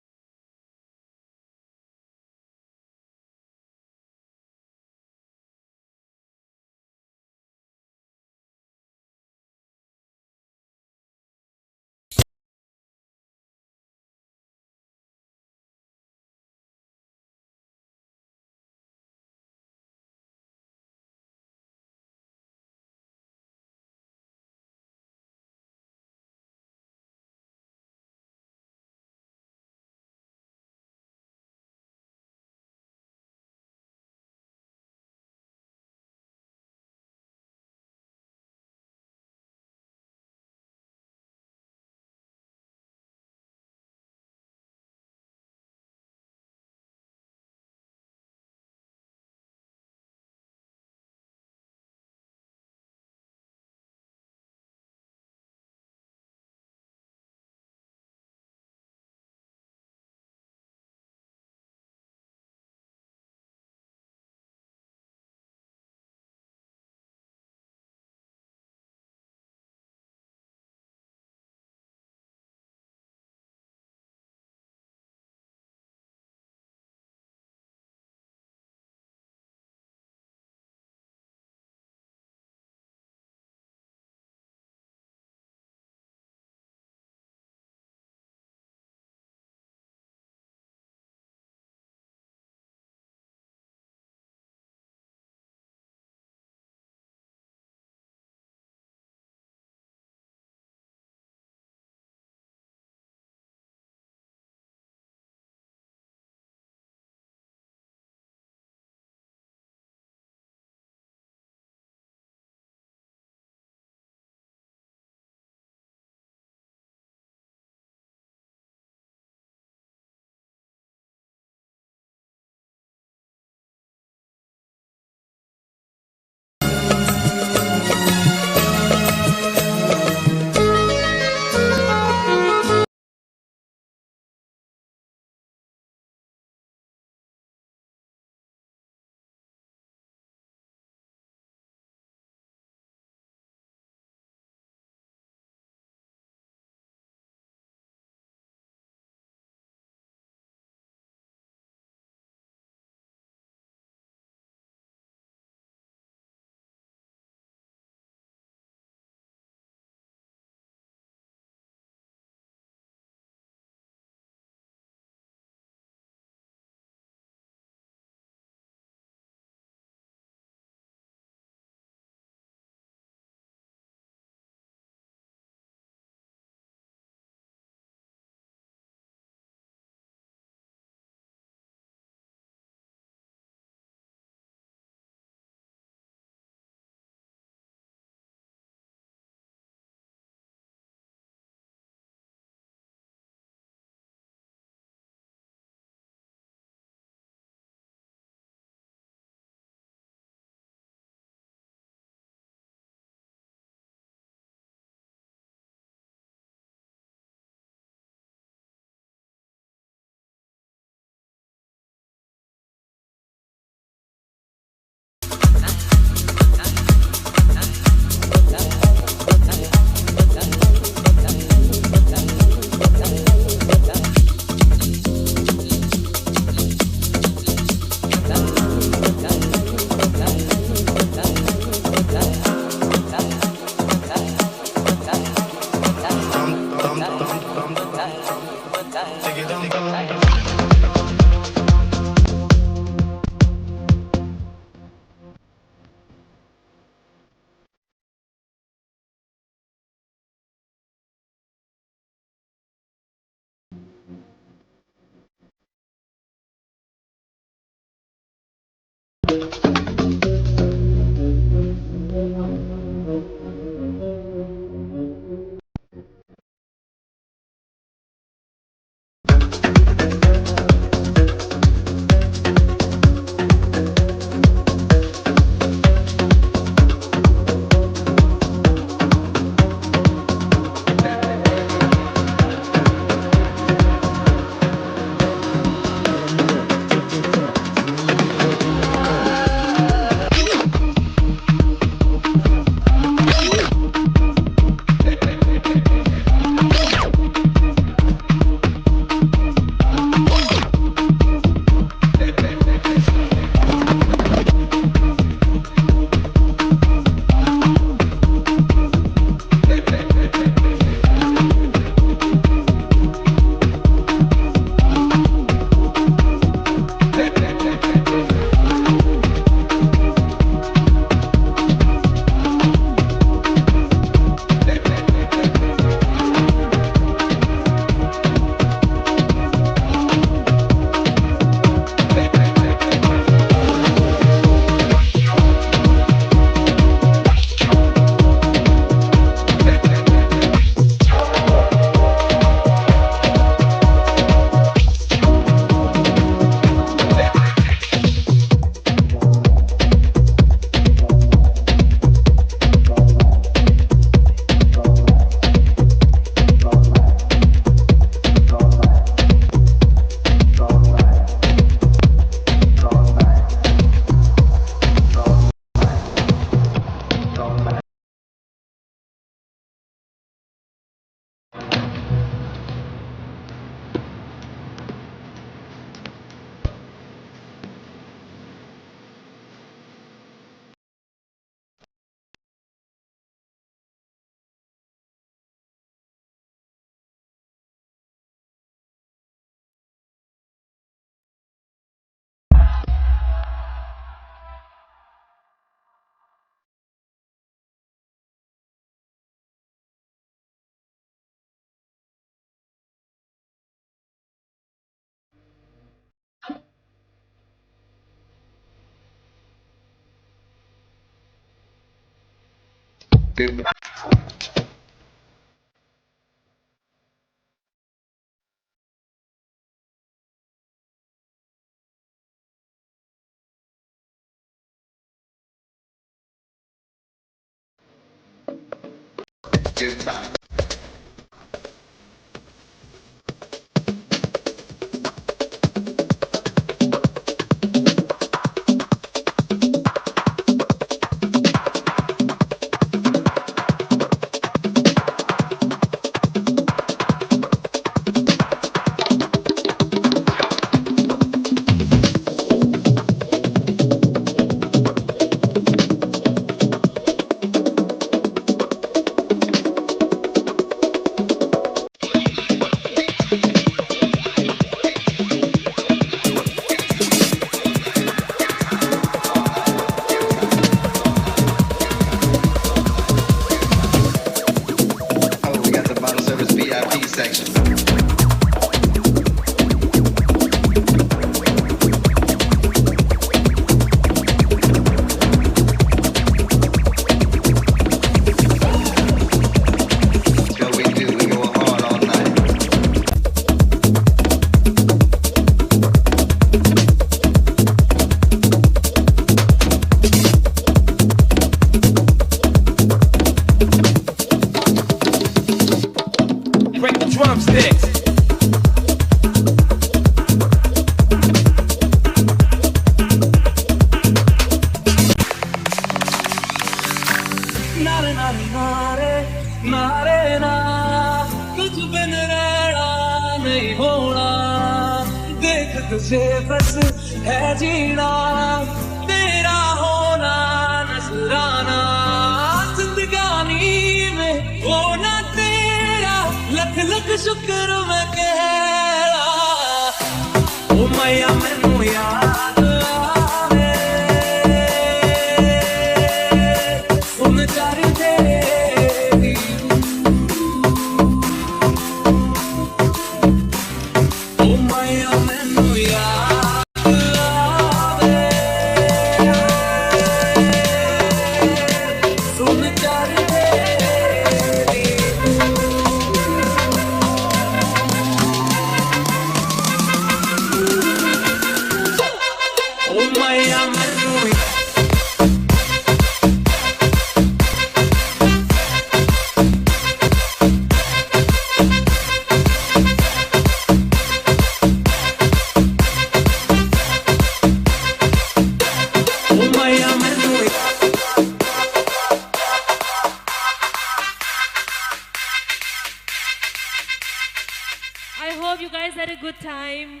time.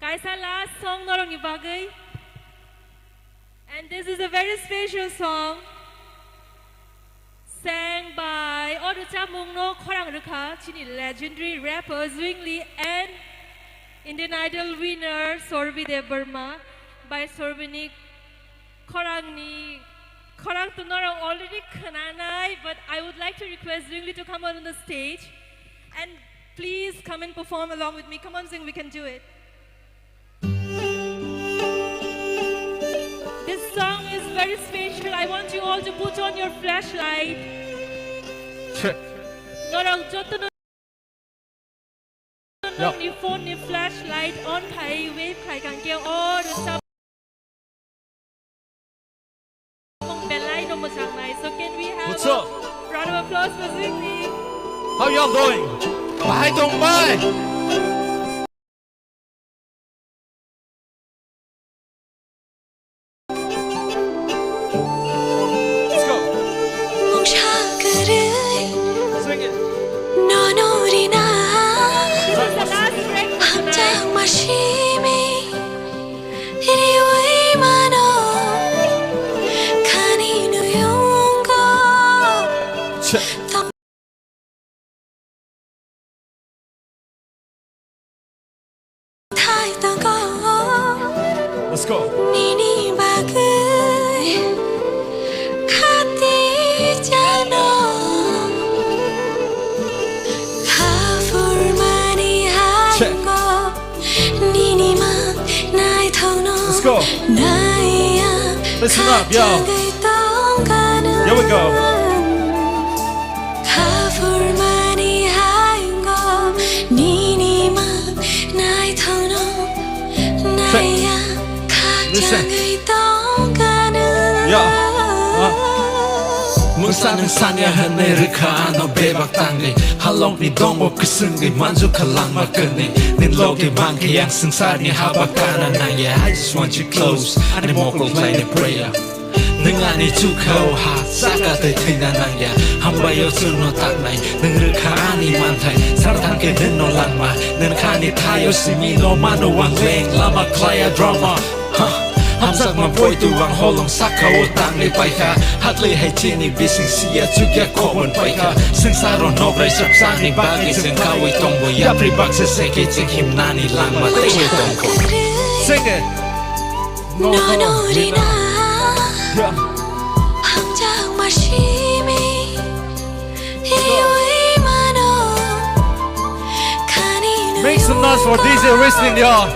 Kaisa last song norong ibagay. And this is a very special song sang by Odochamungno Korangruka, Chini legendary rapper Zwingli and Indian Idol winner Sorbi Deburma by Sorbinik Korangni. Korang to norong already kananay, but I would like to request Zwingli to come out on the stage and please come and perform along with me. Come on, Zwing, we can do it. This song is very special. I want you all to put on your flashlight. Norang joto norong ni phone ni flashlight on kai wave kai kang keo all the stuff. Belay no masang nai. So can we have What's up? a round of applause for Zwingli? How y'all doing? Bye, don't bye. Let's go. Sing it. This is the last track for tonight. Let's go. Check. Let's go. Listen up, yo. Here we go. Listen. Yeah. Mungsanang sanya hanay rika ano bebak tangi halong ni dongbo kesengi manju kalang makani nin logi bangki yang sengsar ni habak kanan naya I just want you close ani mokol play ni prayer Nengani tukau ha saka te tina naya hambayo suno taknai neng rika ani mantai sartan ke deno langma nen kani tayo simino mano wang leng lama klaya drama Hamzak mampoy tuwang holong saka utang ni paika Hatli hay chini bising siya juga kohon paika Sengsaro nobray sapsang ni bagi seng kawi tongbo Yapri baksa seke ching himnani lang matewe tongbo Sing it. No, Make some noise for DJ Wrestling, y'all.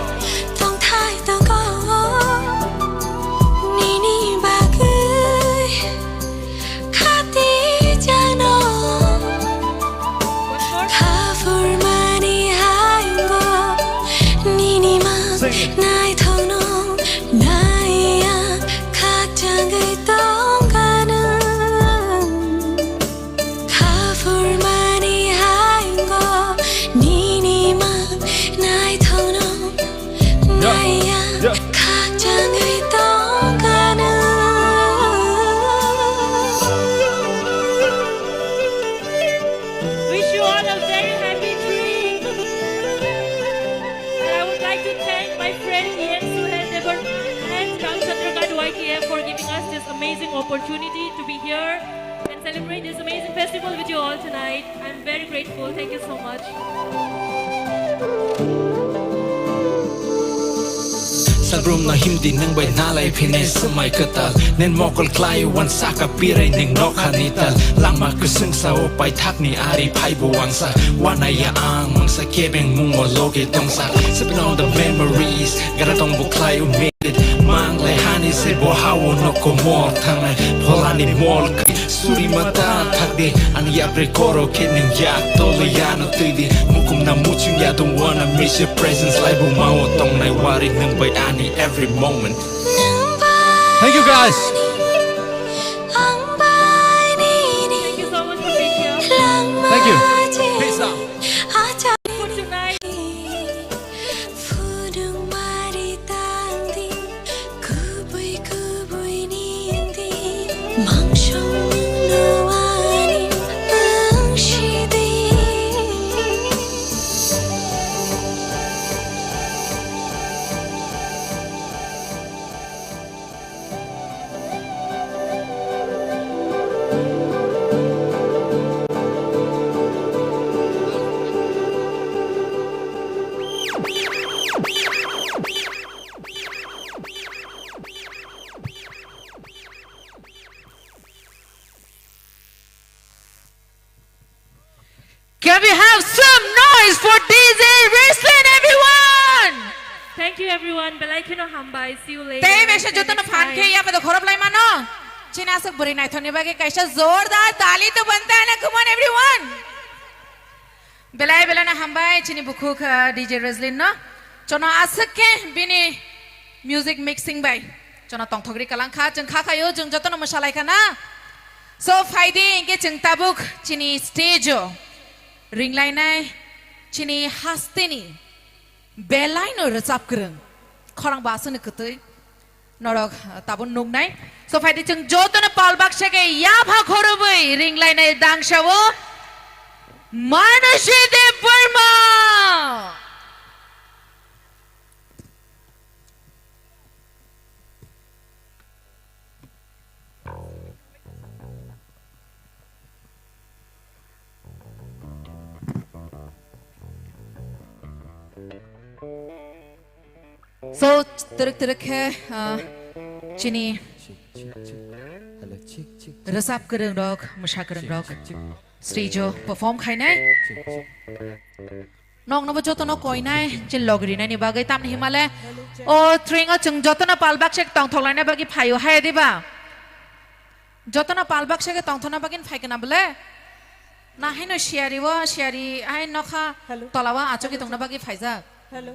Wish you all a very happy trip. And I would like to thank my friend Ian Suhen Deberman and Kang Chandrakat YKF for giving us this amazing opportunity to be here and celebrate this amazing festival with you all tonight. I'm very grateful. Thank you so much. Salbrum na hindi nang bay nalay pinay samay katal Nen mokol klay wan saka piray ning nokhanital Lang makusung sa upay tak ni ari pay buwangsa Wanaya ang mangsa kebeng mungo loge tongsa Sipping on the memories garatong buklay umidid Mang lehani se bohawo no komor tanay Polani mol kay suri mata takdi Ani yabre koro kining yak tolo yano tidi Mukum na muchung ya don't wanna miss your presence Lai bumawo tong nay warig nang bay ani every moment. Thank you guys. Thank you so much for being here. Thank you. Peace out. For tonight. noise for DJ Rislin, everyone! Thank you everyone. Belai kino hambai. See you later. Tay besha joto na Next fan time. ke ya pada khorab lai mano. China asuk buri nai thoni bage kaisa zordar tali to banta hai na. Come on everyone. Belai na hambai chini bukuk DJ Rislin no. Chono asuk ke bini music mixing bai. Chono tong thogri kalang kha jeng kha kayo jeng joto na masalai kana. So Friday inge jeng tabuk chini stage ring line nai chini hastini belai no resap kereng korang bahasa ni ketui norok tabun nung nai so Friday jeng joto na palbak shake ya bha khorubui ring line nai dang shawo Manashi de Burma. So teruk hai chini resap kereng dok musha kereng dok stage perform khai nai nong no joto no koi nai chin logri nai ni bagai tam ni himale o string o chung joto na palbak shek tong tholai na bagi phayo hai diba joto na palbak shek tong thona bagin phai kana bole na hai no shiari ai no kha tolawa acho ki tong na bagi phaija Hello.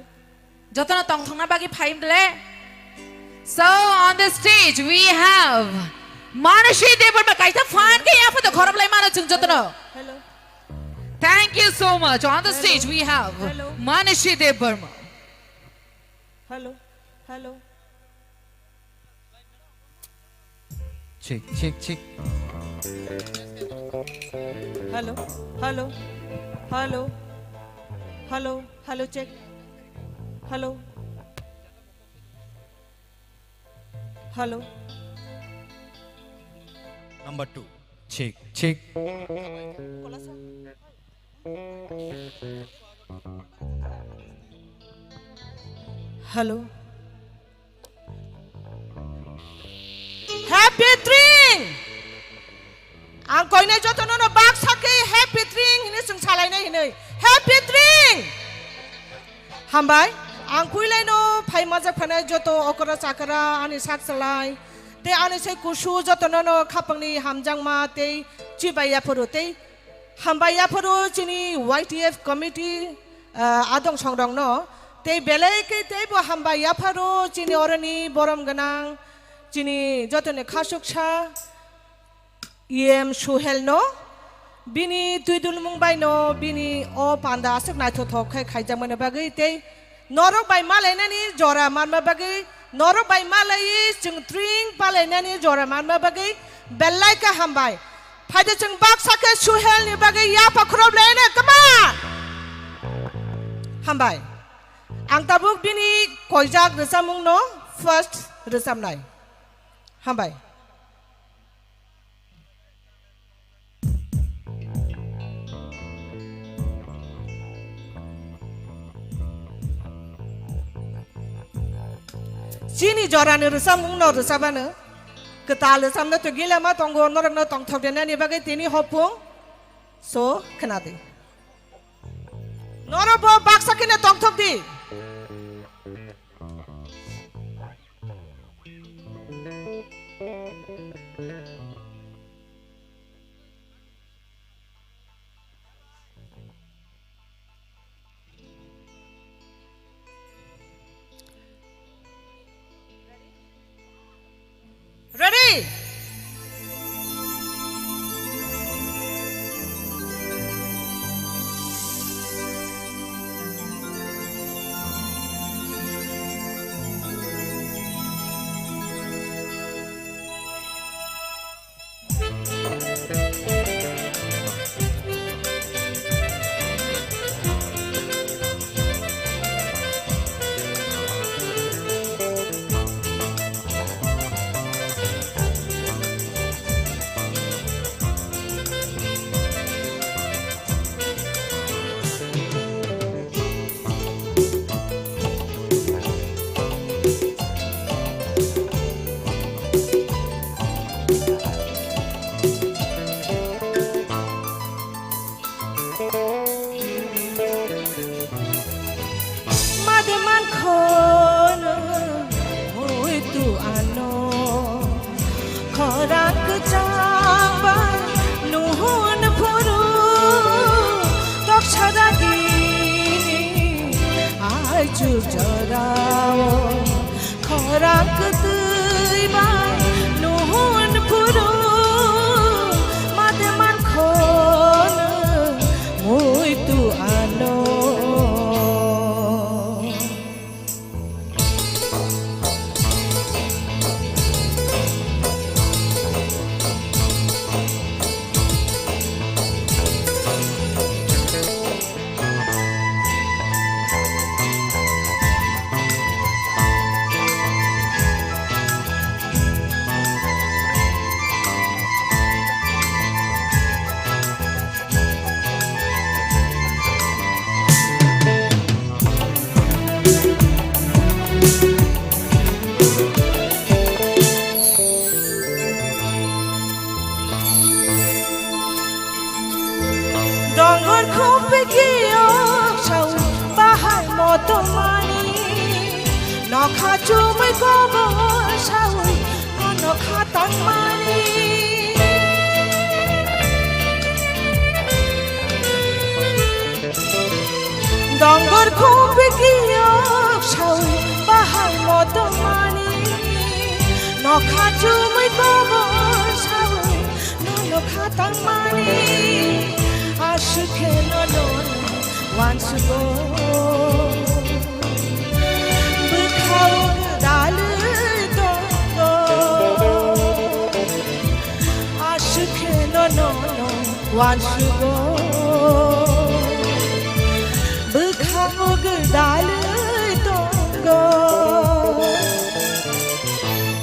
Jotana tong thong na bagi phaim dele. So on the stage we have Manashi Devarma. Kaisa fan ke yahan par to khorab lai mano chung jotana. Hello. Thank you so much. On the stage we have Hello. Manashi Devarma. Hello. Hello. Check. Hello. Hello. Hello. Hello. Hello. Check. Hello. Hello. Number 2. Check. Hello. Happy Drink. Ang koi na joto no bak sake Happy Drink ini sung salai na hinai. Happy Drink. Hambai. Ang kuilai no phai maja phana joto okra chakra ani sak salai. Te ani sai kusu joto no khapangni hamjang ma te chibaya phoru te. Hambaya phoru chini YTF committee adong songrong no. Te belai ke te bo hambaya phoru chini orani borom ganang chini joto ne khasuk cha Suhel no. Bini tuidul mungbai no bini o panda asuk nai thok khai khaijang mana bagai te norok bai malai nani jora manma bagai norok bai malai chung tring palai nani jora manma bagai belai ka hambai phaida chung bak sake Suhel ni bagai ya pakrob lena kama hambai ang tabuk bini koijak resamung no first resam nai hambai Sini joran resam no resabana ketal resam no to gila ma tonggo norang no tong thok dena ni bagai tini hopung so kenati noro bo baksa kena tong thok di Ready? Dongor kupikiyo sau bahar moto mani Nokha chumai kobo sau nokha tang mani Dongor kupikiyo sau bahar moto mani Nokha chumai kobo sau nokha tang mani Aşık enon once ago Bıkav dalı dongo Aşık enon once ago Bıkav dalı dongo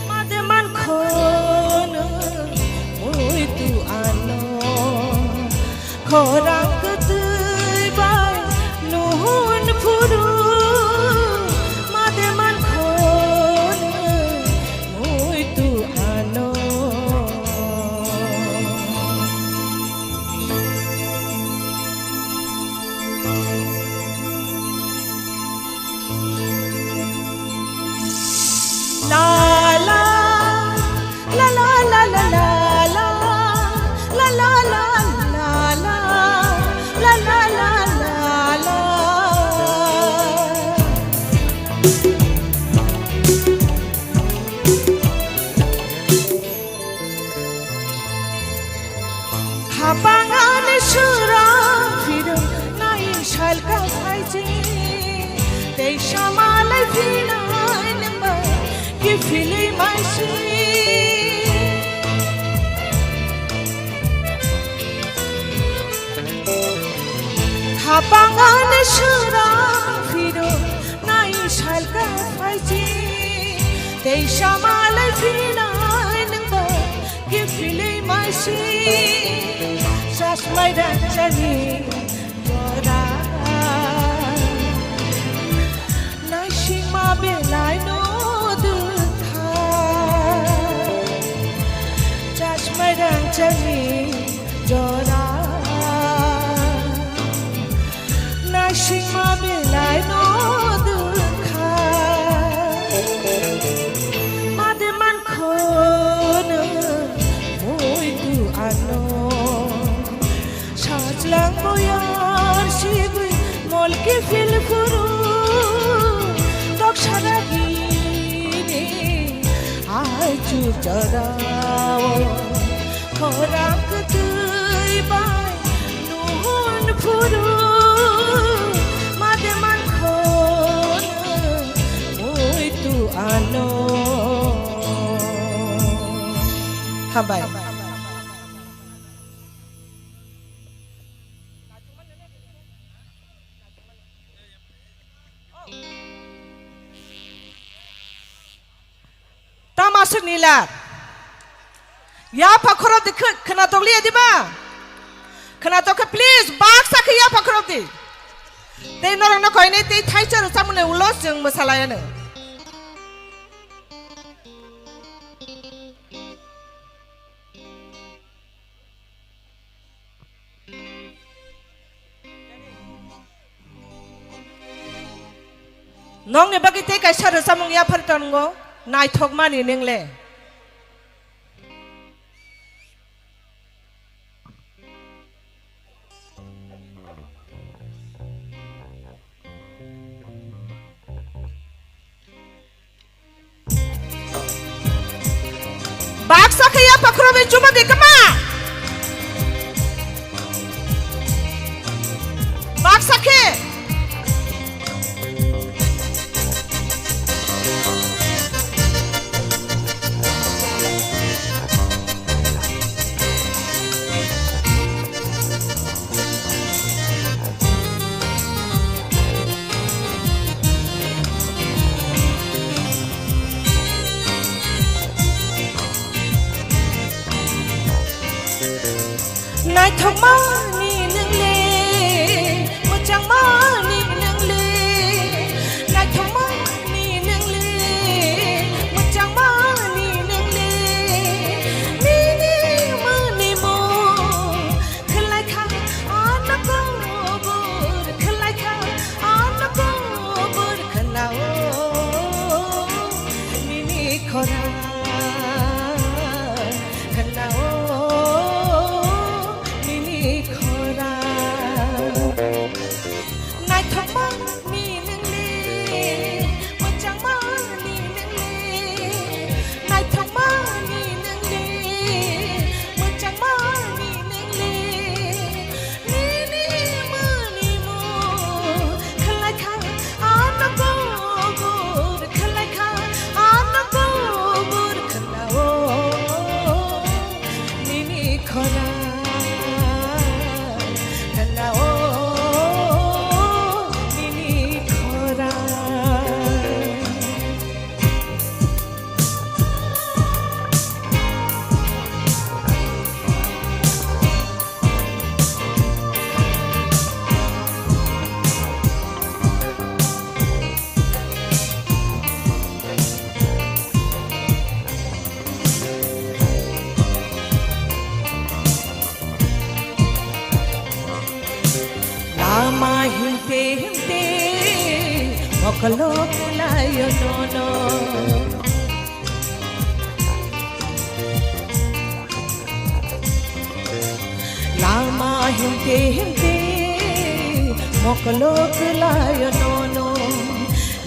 Mademan konu Uitu ano Korang ketui bai nuhun puru Mademan konu Uitu ano La la la la la la la la la la la La la la la la Habangan surah firum nain shalka khaiji Tei shamalai finai number ki fili maisi Habangan surah firum nain shalka khaiji Tei shamalai finai number ki fili maisi Sasmai ranjani dora Nashima belai no dukha Sasmai ranjani dora Nashima belai no dukha Mademan kono Uitu ano Sajlang boyar sibui molki fil furu Tok saragini ai chup jarao Korang ketui bai nuhun furu Mademan kono Uitu ano Hambai Masuk nila ya pakhrop dik khana togli adiba khana to please bak sak ya pakhrop di te norang na koine te thai char samune ulos jeng masalaya ne nong ne bagi te kai char samung ya pharton go Nai thok mani ningle Baksa kaya pakrobe cuma di kema Baksa ke Nai thok mani nang le Machang mani nang le Nai thok mani nang le khora kanao nini khora nai thoma ni nang li mo chang ma ni nang li nai thoma ni nang li mo chang ma ni nang li ni ni ma ni mo khalai kha ana go go khalai kha ana go go kanao nini khora kanao nini khora lama hinte hinte mokalo kulayo no lama hinte hinte mokalo kulayo no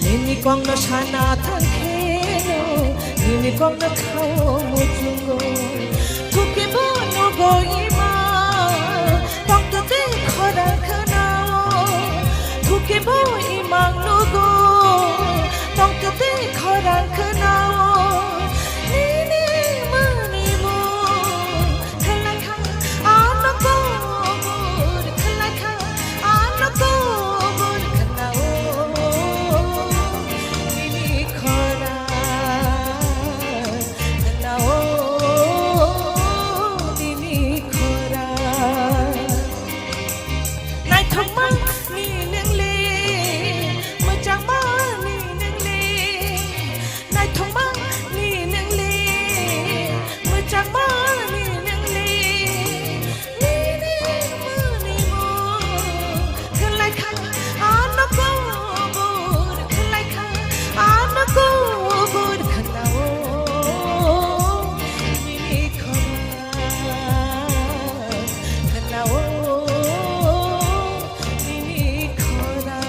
nini kong no sana thangkheno nini kong no khao mujungo thuke bo no go ima tong to te khora khanao thuke bo imang no go tong to te khora khanao nini mani mo khalai kha ana go khalai kha ana go khanao nini khora khanao nini khora nai thoma ni nang le ma chang ma ni nang le nai thoma ni nang le ma chang ma ni nang le ni ni ma ni mo khalai kha ana go khalai kha ana go khanao nini khora khanao nini khora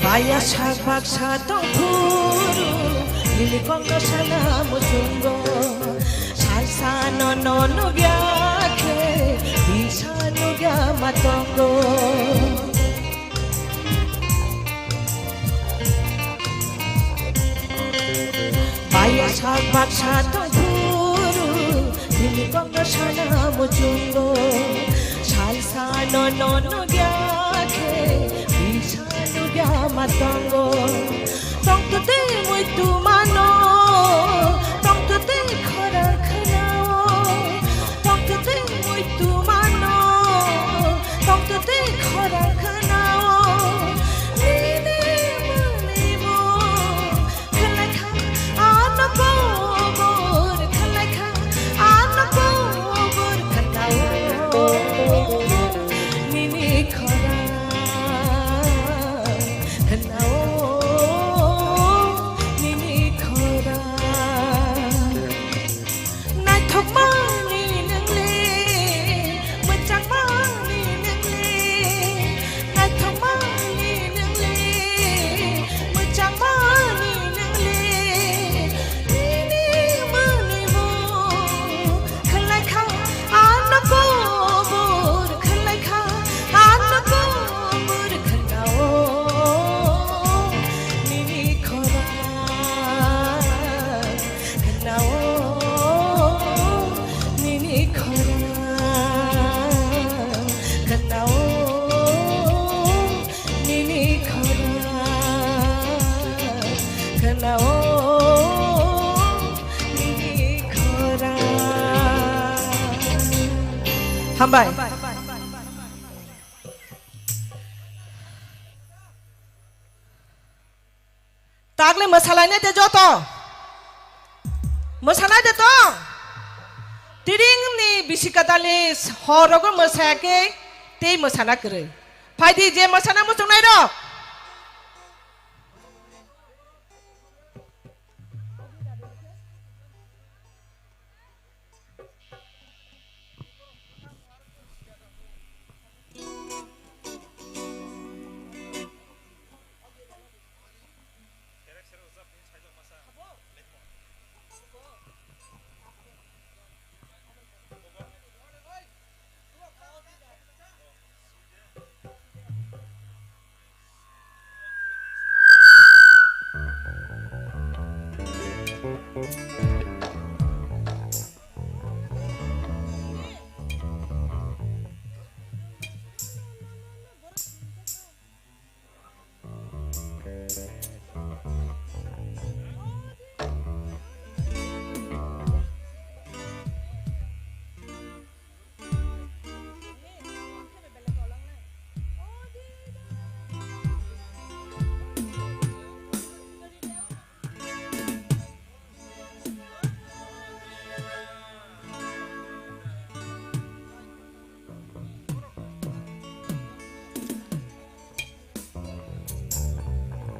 Baya sabak satong puru Lili kong no sana mujungo Salsa no gyake Bisa no gya matongo Baya sabak satong puru Lili kong no sana mujungo Salsa no gyake Bisa no gya matongo Tong to te muy tu mano Tong to te khora khanao Tong to te muy tu mano Tong to te khora khanao Nini mani mo khalai kha ana go khalai kha ana go khanao nini khora khanao हामबाय तागले मोसालायनाय दे जत मोसानाय दे तो तिरिंनि बिसिकातालि हरगो मोसायाखै ते मोसाना करे फायदि जे मोसाना मुसुंनाय र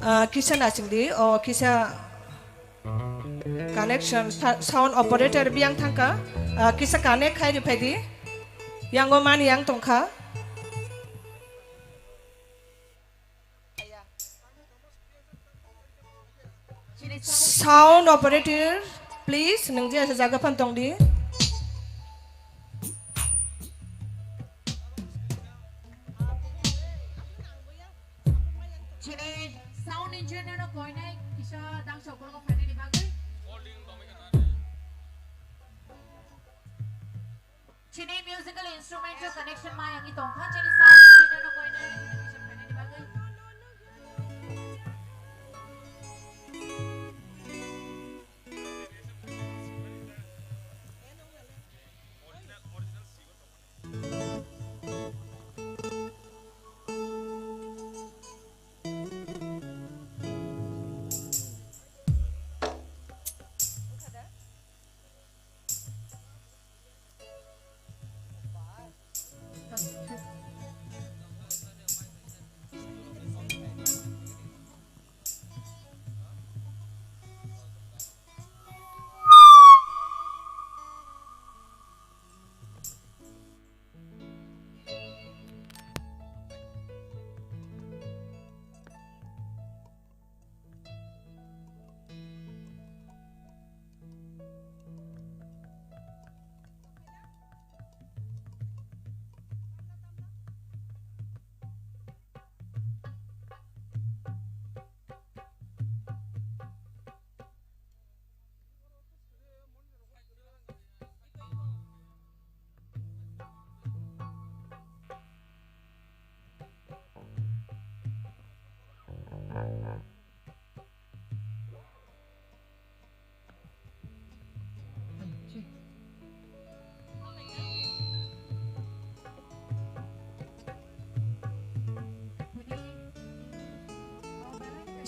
किसा नाचिंदी और किसा connection sound operator बियांग थांका किसा connect खाई रिफाइदी यांगो मान यांग तोंखा साउंड ऑपरेटर प्लीज नंजे ऐसे जागा fun तोंदी Sound engineer no koi nai kisa dang sokor ko phane ni bagai. Chini musical instrument jo connection ma yangi tongkha chini sound engineer no koi nai kisa phane ni bagai.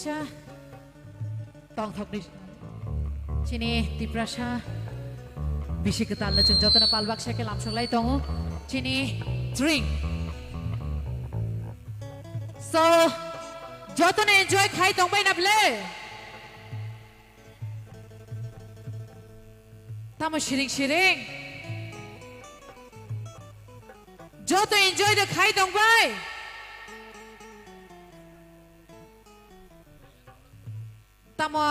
Sha tong thok ni chini tiprasha bishi ketal la chung jotana palbak sha ke lamsok lai tongo chini drink so jotana enjoy khai tong bai na ble tamo shiring shiring joto enjoy the khai tong bai tamo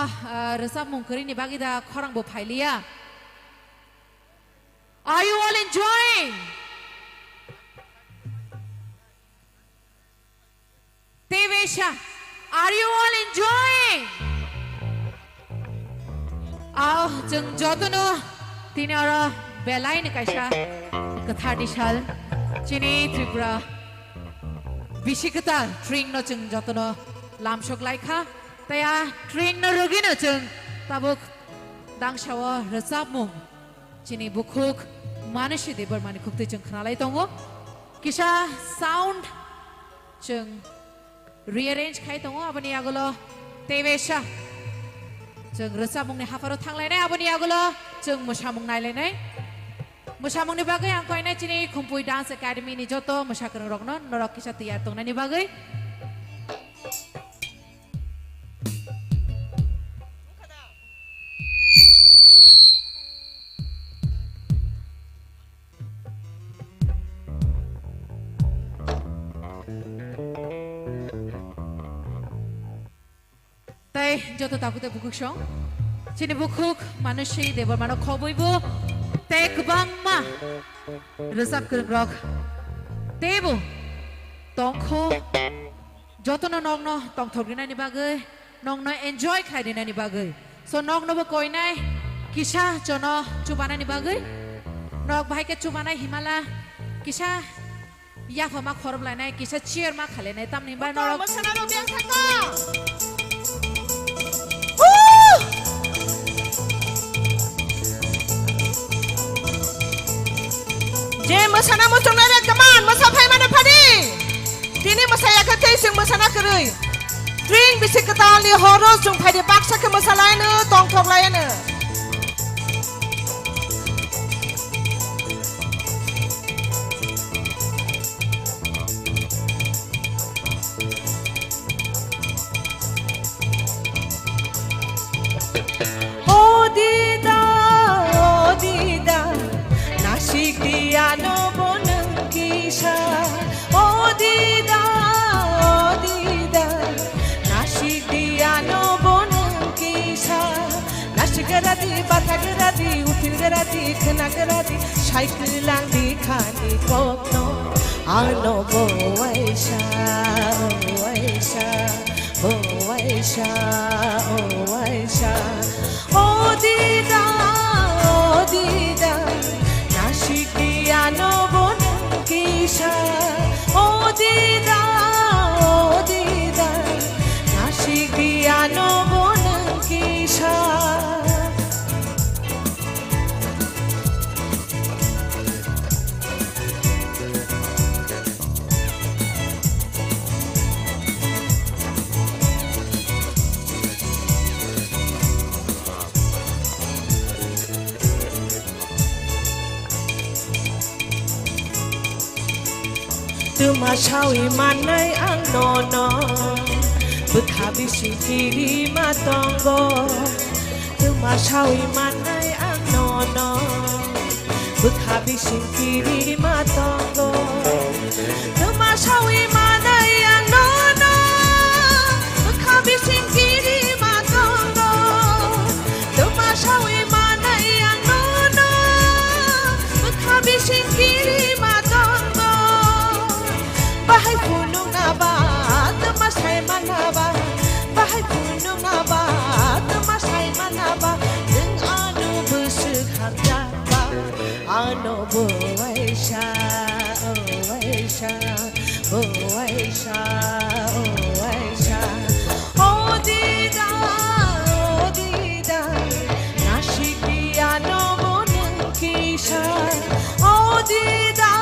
resap mungkeri ni bagi dah korang berpailia. Are you all enjoying? Devesha, are you all enjoying? Jeng jodono tini orang belai ni kaisa kethar disal chini Tripura bisiketa drink no jeng jodono lamsok laika taya drink no rugi no jeng tabuk dang shawa resap mung chini bukuk मानसि देबर माने खुक्ति जों खोनालाय दङ किसा sound जों rearrange खाय दङ आबनि आगोलो तेवेशा जों रोजाबमुंनि हाफाराव थांलायनाय आबनि आगोलो जों मोसामुं नायलायनाय मोसामुंनि बागै आं कयनाय चिनि खुम्पुइ डान्स एकाडेमिनि जत मोसागोरों रगनो नरक किसा तैयार दंनायनि बागै তাই যত তাকুতে বুকুক সং চিনি বুকুক মানুষই দেবর মানো খবইবো তাই গোबां मा रोजाब गोरों रग तेबो तंखौ जतन नग्न तंथरगिनायनि बागै नग्न एन्जय खायदिनायनि बागै स नग्नबो कयनाय किसा जन चुबानायनि बागै नग भाइके चुबानाय हिमाला किसा याफा मा खरबलायनाय किसा चियर मा खालायनाय तामनि बा नरक मोसानारो बें थाका जे मोसाना मोसंनाय कमान मोसाफाय माने फादि दिनै मोसायाखै जों मोसाना करै ड्रिंक बिसे कतालनि हरो जों फायदे बाक्साखौ मोसालायनो तंथबलायनो Ano bonang kisha Odida Odida Nashik diano bonang kisha Nashik garadi bata garadi util garadi khana garadi Shaikil lang di khani kokno Ano boaisha boaisha boaisha boaisha Odida Odida Nashik diano bonang kisha Odida Odida Nashik diano bonang kisha Tumasawi manay ang nono Bukhabi sikiri matongo Tumasawi manay ang nono Bukhabi sikiri matongo Tumasawi manay ang nono Bukhabi sikiri matongo Tumasawi manay ang nono Bukhabi sikiri matongo Bahay punong na ba, tumasay man na ba? Bahay punong na ba, tumasay man na ba? Nang ano busog harga ba? Ano buhay siya, buhay siya, buhay siya, buhay siya. Oh dida, nashik diano bonang kisha. Oh dida,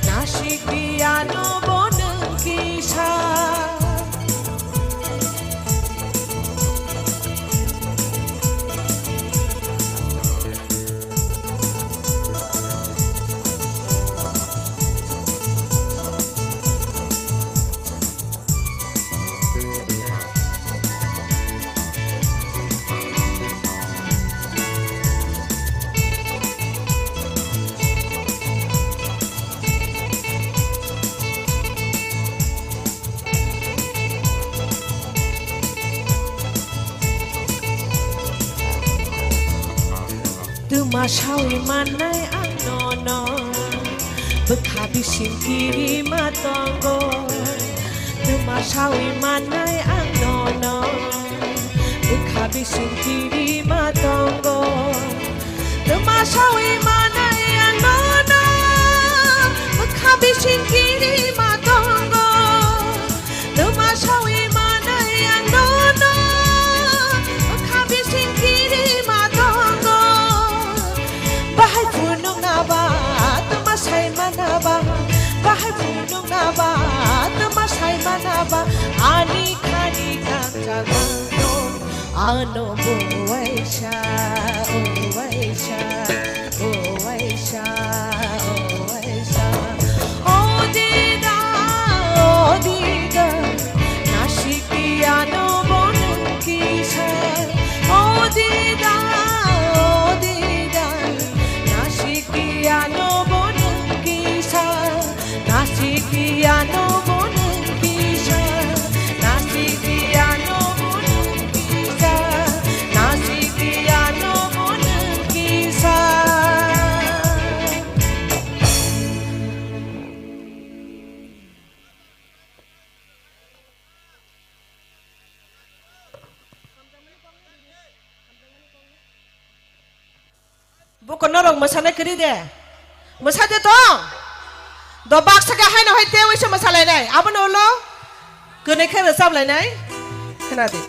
Nashik diano bonang kisha Tumasawi manay ang nono Bukhabi singkiri matongo Tumasawi manay ang nono Bukhabi singkiri matongo Tumasawi manay ang nono Bukhabi singkiri matongo Tumasawi manay ang nono Bukhabi singkiri matongo haba ani khani kanta no ano boisha oisha oisha oisha odida odida nashikiano bonkisa odida odida nashikiano bonkisa nashikiano bonkisa nashikiano bonkisa nashikiano bonkisa bukan orang masalah kiri deh masalah itu do box ka hai na hai te wei sama salai nai aban olo kene khe resap lai nai khana di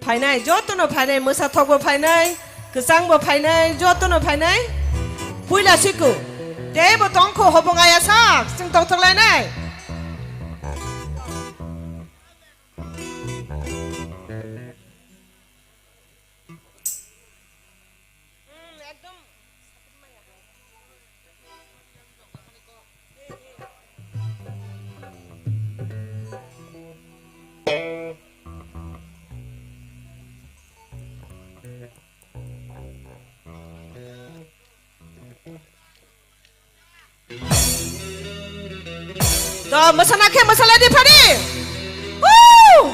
phai nai joto no phai nai masa thok bo phai nai kesang bo phai nai joto no phai nai puila siku te bo tong kho hobong aya sak sing tong thok lai nai Dah masalah ke masalah di padi. Woo!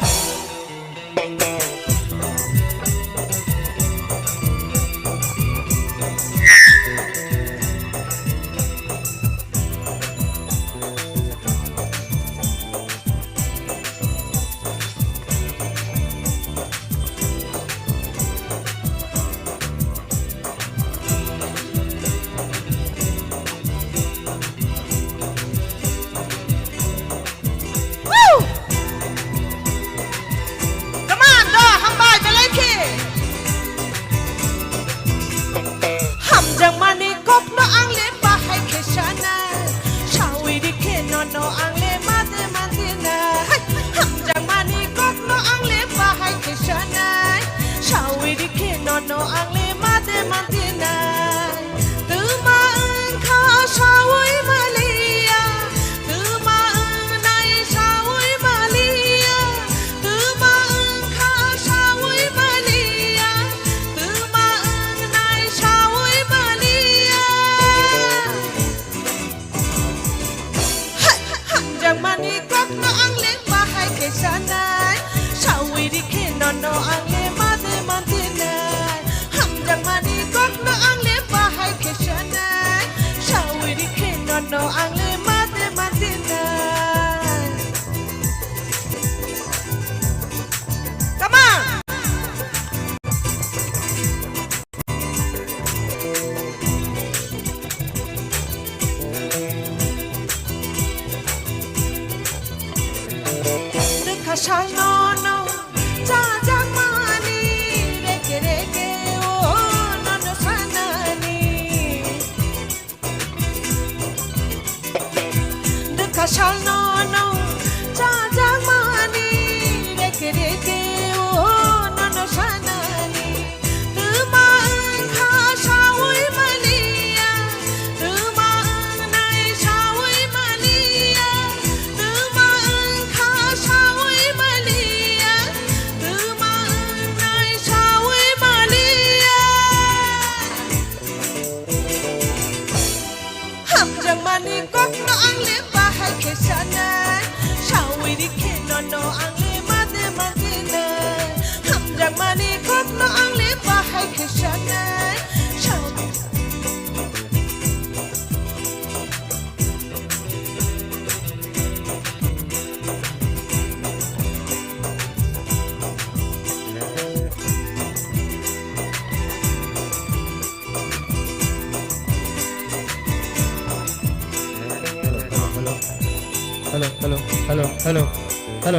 no angle mate mantina tuma kha sawai malia tuma nai sawai malia tuma kha sawai malia tuma nai sawai malia jang mani kok no angle bahai ke sana sawai dikhe no angle mate mantina no angle mate mantina come on dukha shal no ja ja mani reke o no sanani Kashal no ja ja mani reke o no sanani tuma kha sawai malia tuma nai sawai malia tuma kha sawai malia tuma nai sawai malia ham jang mani kok no angle ke sana sawai dikhe no angle mate mantina ham jang mani kok no angle bahai ke sana hello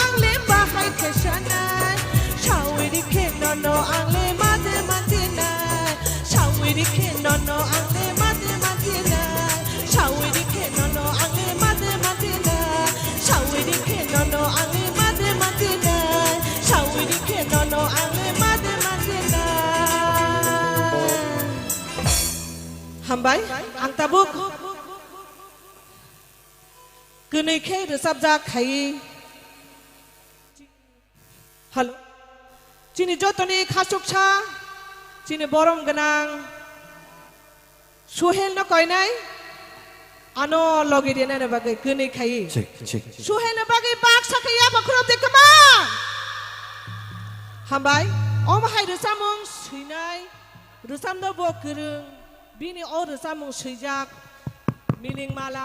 आंले बाहाय खेसानाय सावरि खेनन आंले मादे मादिनाय सावरि खेनन आंले मादे मादिनाय सावरि खेनन आंले मादे मादिनाय सावरि खेनन आंले मादे मादिनाय सावरि खेनन आंले मादे मादिनाय हामबाय आं Tabuk गोनैखे रोजाबजाखायो hello जोंनि जतनि खासुकसा जोंनि बरम गोनां सुहेल न कयनाय आनो लगे देनाय बागै गोनैखायो सुहेल बागै बाक्साखै आबाखुराव देखमा हामबाय अमहाय रोजामुं सैनाय रोजामनो बगोरों बिनि अ रोजामुं सैजाक मिलिं माला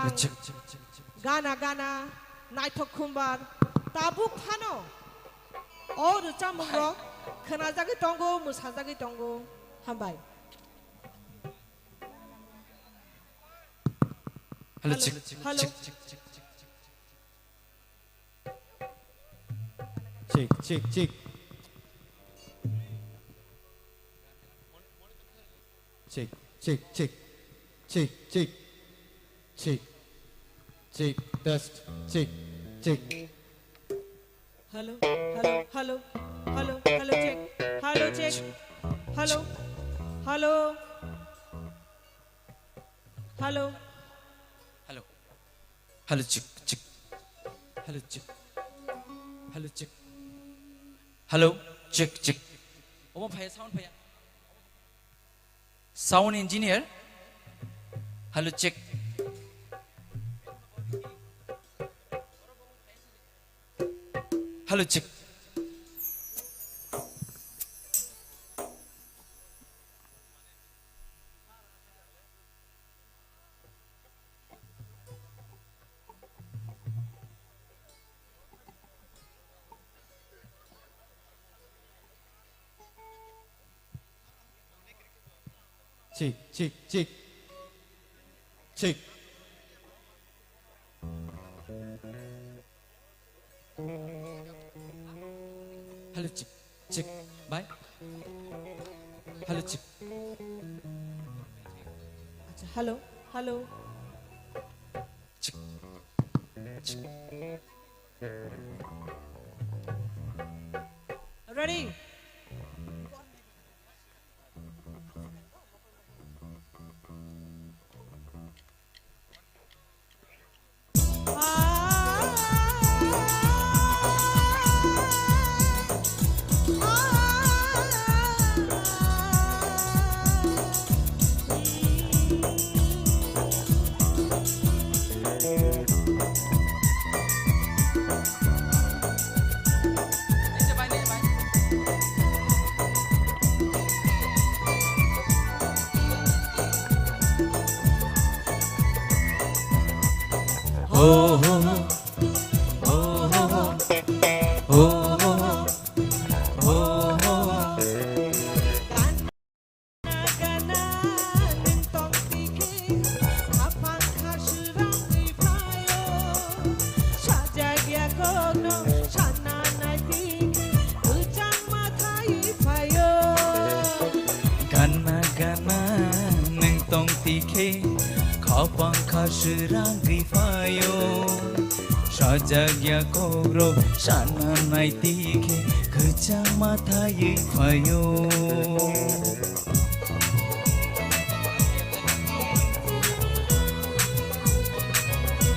गाना गाना नायथक खुम्बार ताबुक फानो अ रोजामुंल खोनाजागै दंगो मोसाजागै दंगो हामबाय hello hello check check check check check check check check check check test check check hello hello hello hello hello check hello check hello hello hello hello hello check check hello चिक hello चिक hello check चिक ओमा फाया sound engineer hello चिक hello चिक check check check check hello check चिक bye hello चिक अच्छा हेलो हेलो चिक चिक ready Sajagya kogro sana nai tike kejang mata ye fayo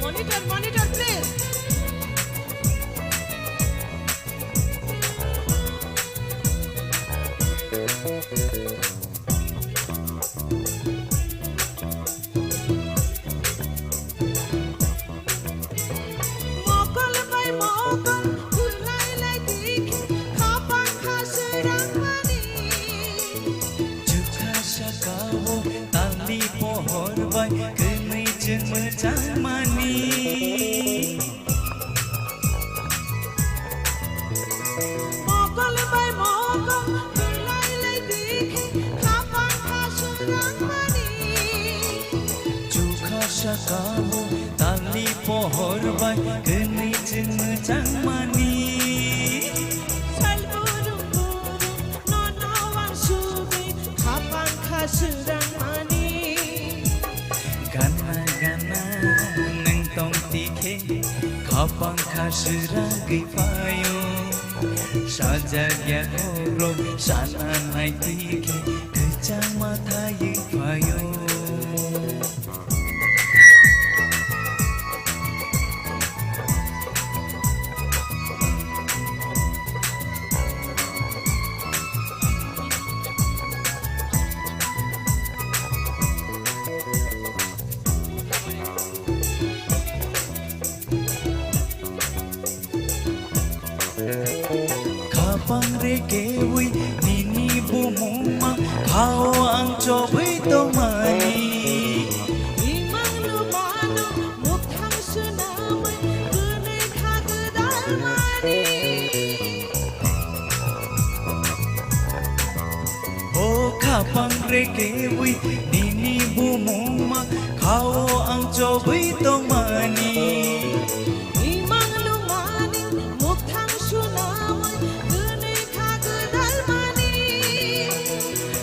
Monitor please Kamu tali pohon bai keni jeng jang mani Kapang kasiragay payo Sajagya koro sana naitike Kecang matayi payo Kapang rekewi nini bumuma Kau ang cobai tomani Imang lumano mukhang sunamay Tunay kagdalmani Oh kapang rekewi nini bumuma Kau ang cobai tomani Imang lumani mukhang sunamay Tunay kagdalmani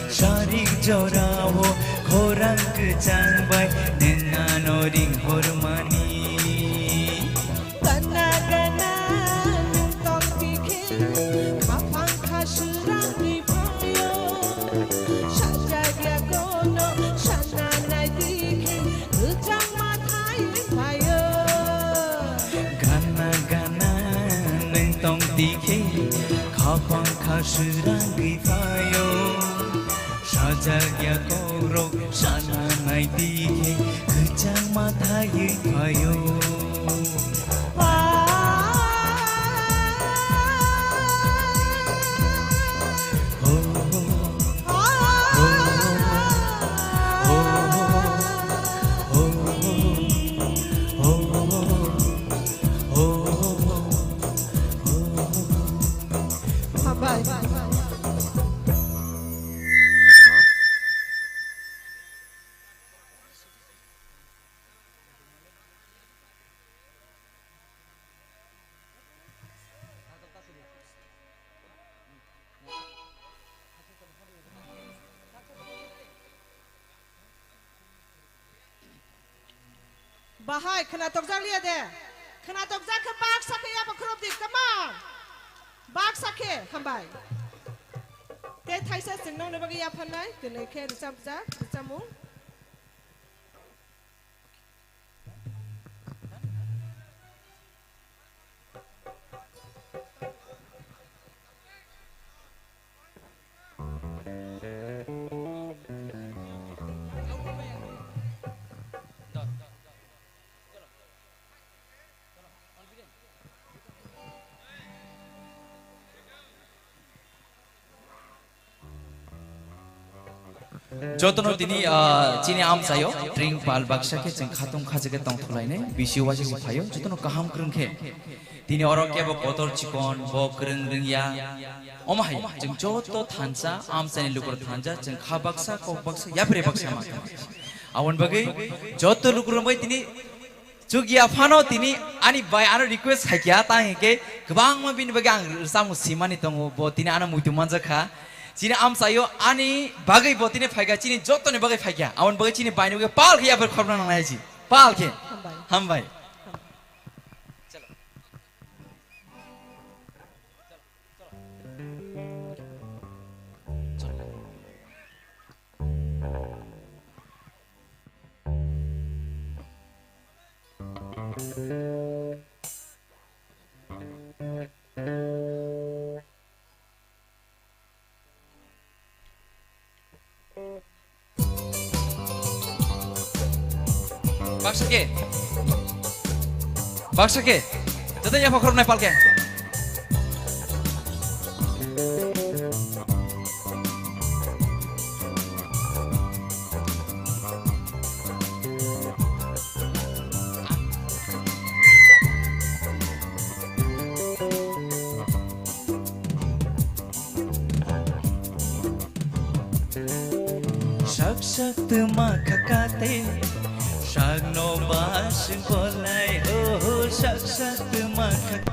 Sharik jorawo korang kecang bay Nenano ring hormani Gana-gana nintong pikir Kapang kasirang ipayo Sajagya kono sana naitike Kecang matai payo Gana-gana nentong tike Kapang kasirang ipayo Sajagya korok sana naitike Kecang matayi payo Bahay, kena tokjang lihat deh. Kena tokjang ke bak sakit apa kerap di, come on. Bak sakit, hambai. Teh thai sa senang na bagi apa nai? Kena ke recam-recam, Jotono tini chini am sayo drink pal baksa ke jeng khatung khaje ke tong thulai ne bisi wasi phayo jotono kaham krung ke tini orok ke bo kotor chikon bo krung ring ya omahai jeng joto thansa am sani lukur thansa jeng kha baksa ko baksa ya pare baksa ma awon bagai joto lukur bai tini Jugia fano tini ani bai ano request khakia ta ke gbang ma bin bagai ang samu simani tongo bo tini ana muitu manja kha Cini am sayo ani bagai botine faiga cini joto ne bagai faiga awan bagai cini bainu ke pal ke ya ber khorna nang ji pal ke ham bai Baksa ke jatuh ya fakir Nepal ke Sak tema kakate Sak no bas kolai oh sak tema kakate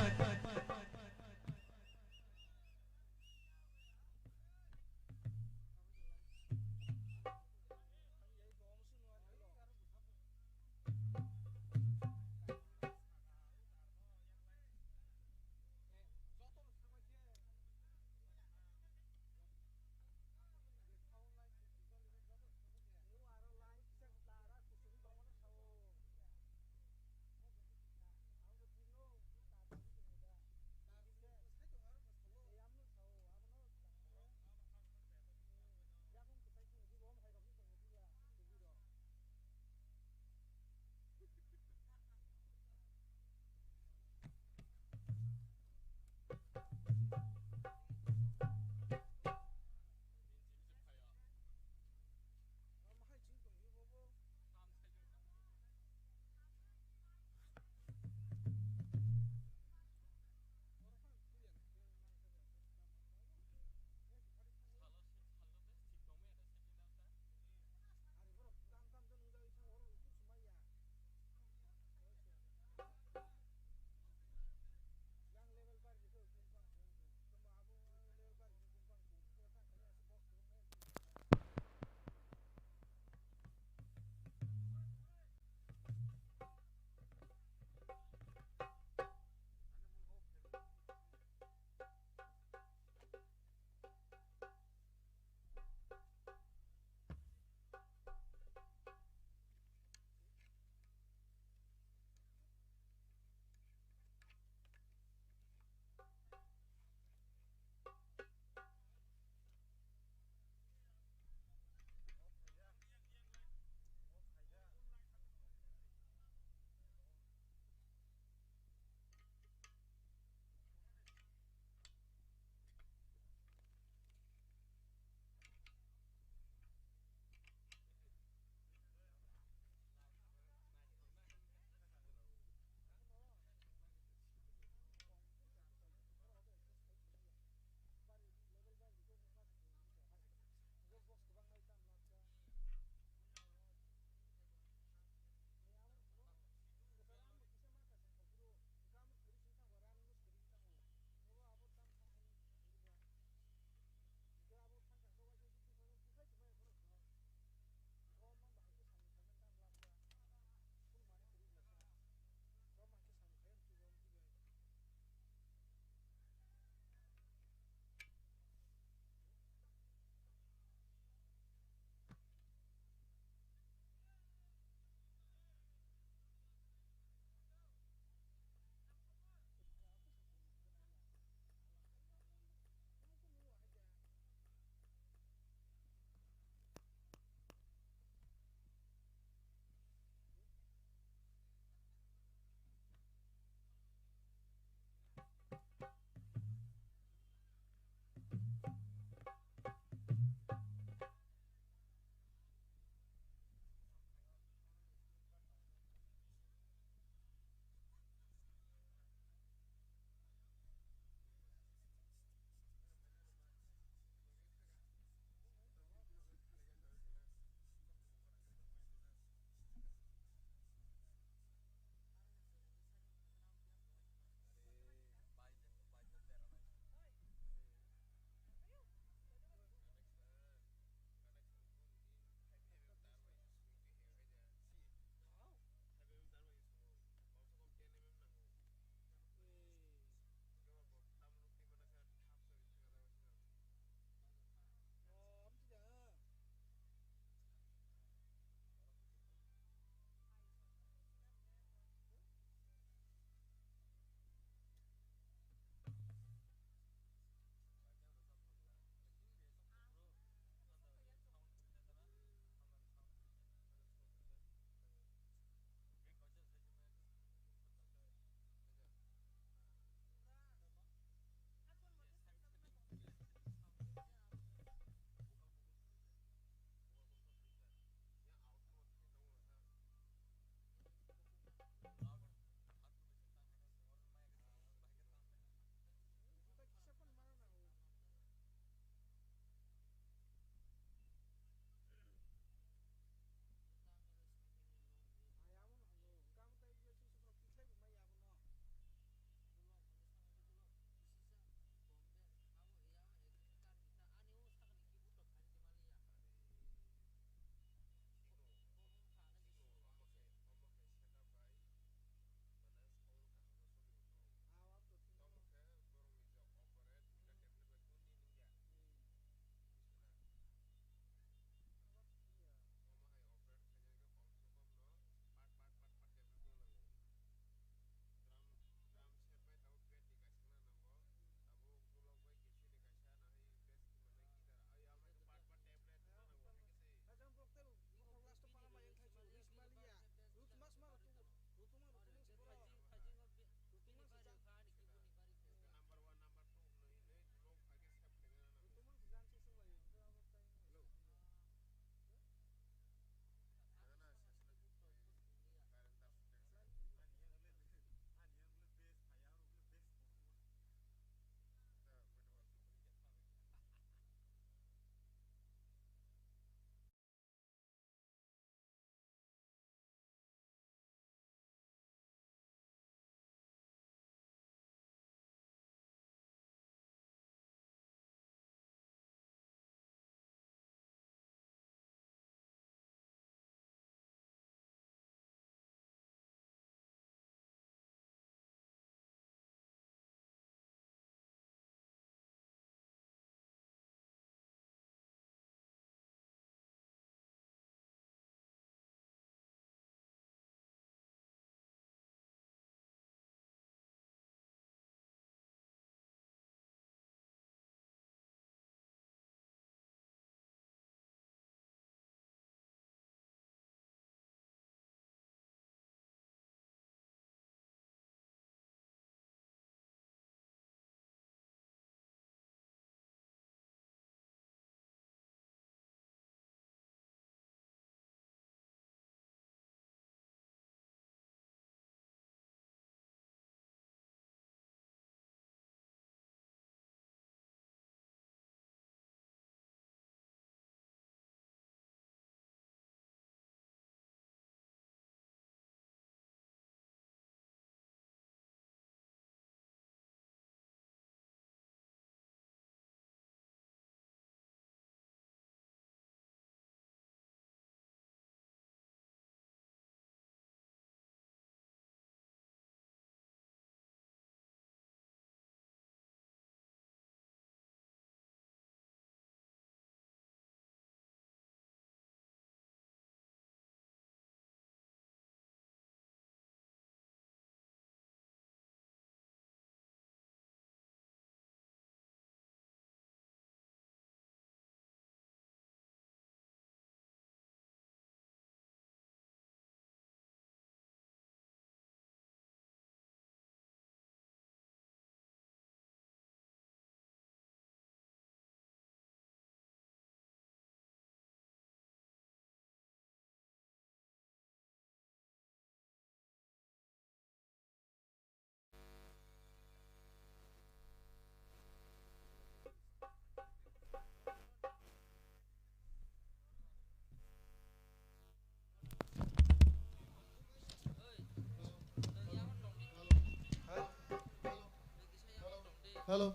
hello,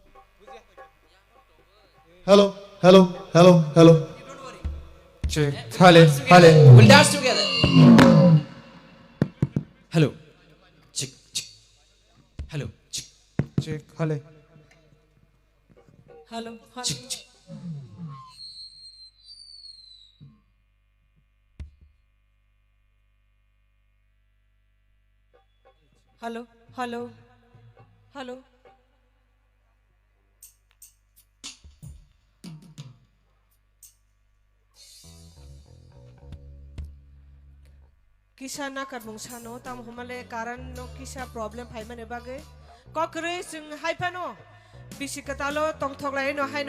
hello, hello, hello, hello. Check. Hale. We'll dance together. Hello. Check. Hello. Check. Check, hale. Hello. Check. Hello. Hello. Hello. Kisah nak kadung sano tam humale karan no kisah problem hai mane bagai kokre sing hai pano bisi katalo tong thok lai no hai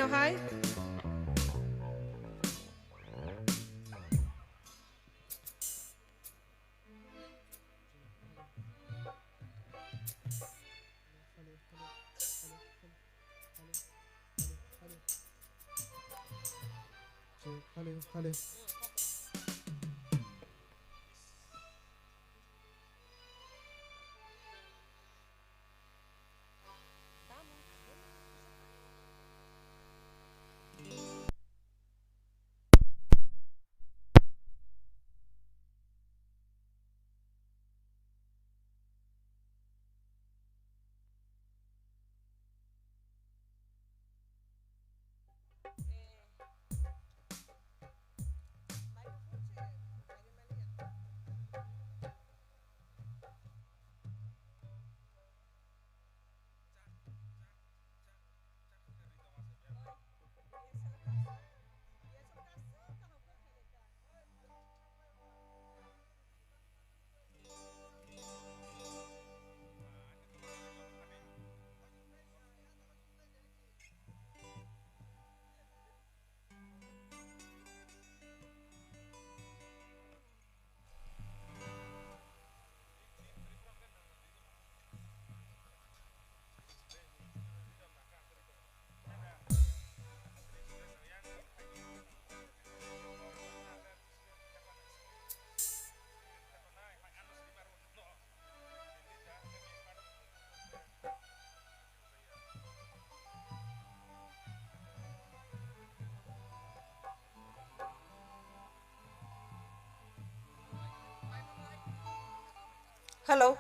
Check, hale, hale. hello.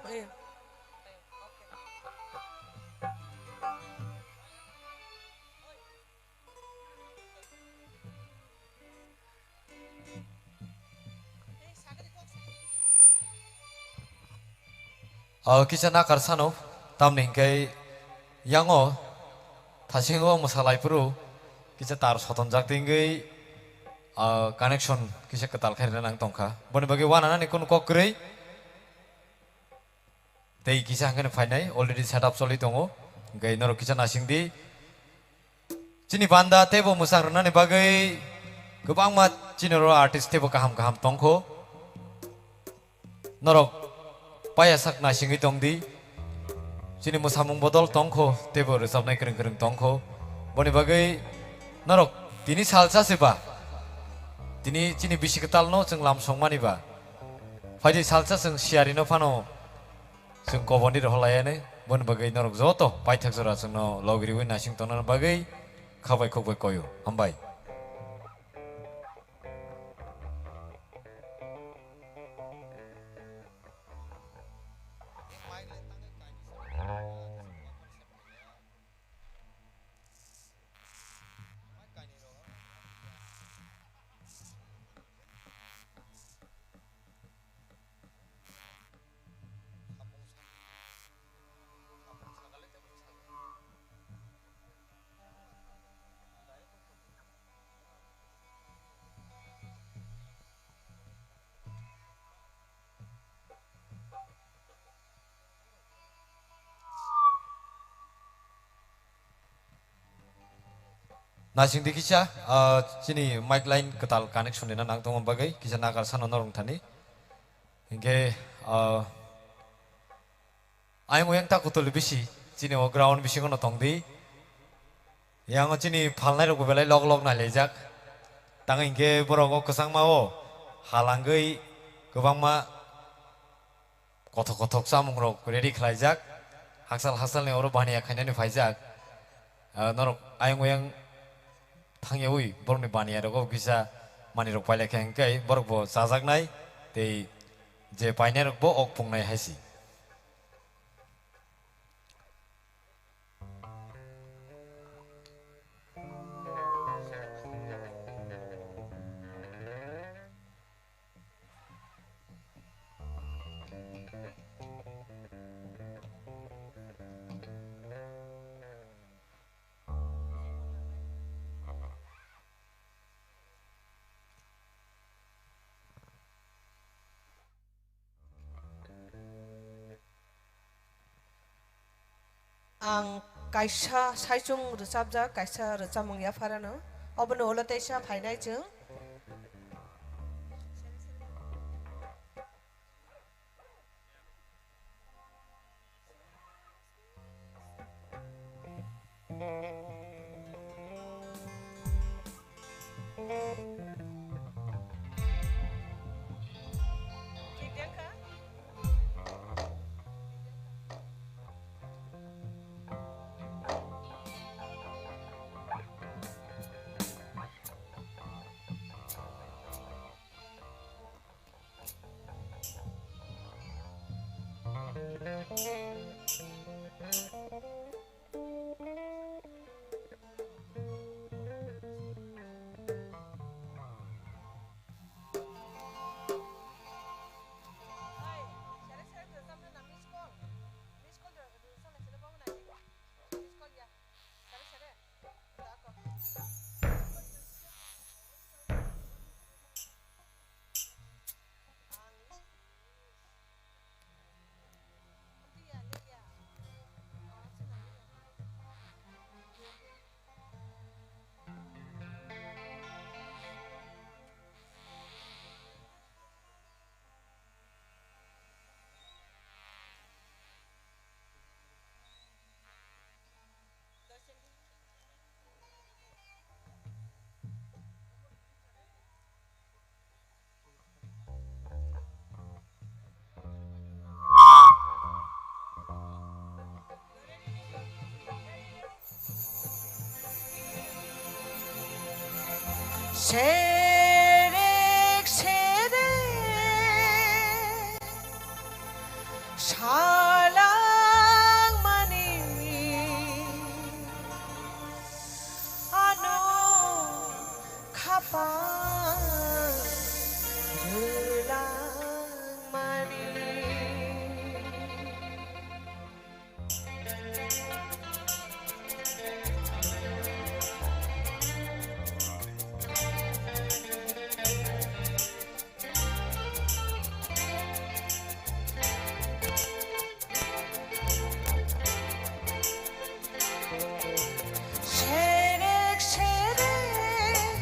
Kisah nakar sano tam nih kai yango tasingo masalai puru kisah tar soton jak tinggai connection kisah ketal khairna nang tongka boni bagi wana nani kun kokrei tei kisah hangane fainai already setup soli tongo gai noro kisah nasing di cini banda tebo musang nani bagai gobang mat cini ro artist tebo kaham tongko norok payasak nasingi tongdi cini musamung bodol tongko tebo resapnai kering tongko boni bagai norok tini salsa seba tini cini bisi ketal no jeng lamsong mani ba faidi salsa jeng siari no pano jeng koboni rohlayane boni bagai norok joto paitak jora jeng no logiri win nasing tonan bagai kabai kokbai koyo ambai Nasing di kisah, sini mic line ketal connection dina nang tong bagai kisah nakar sana norong tani. Hingga ayam yang tak kutul bisi, sini o ground bisi kono tong di. Yang sini palnai rok belai log na lejak. Tang hingga borong kesang mau halanggai gobang ma kotok samung rok ready kelaijak. Haksal ne oro bahani akhirnya ni faijak. norok ayang oyang thangye ui borok ni bani aroko kisa mani rok paile kheng kai borok bo sajak nai tei je paine rok bo ok pungnai haisi Ang kaisa saijung resabja kaisa recamung ya farano. Obono ola teisa phainai chung. Serek serek salang mani anu kapan gelang mani Serek serek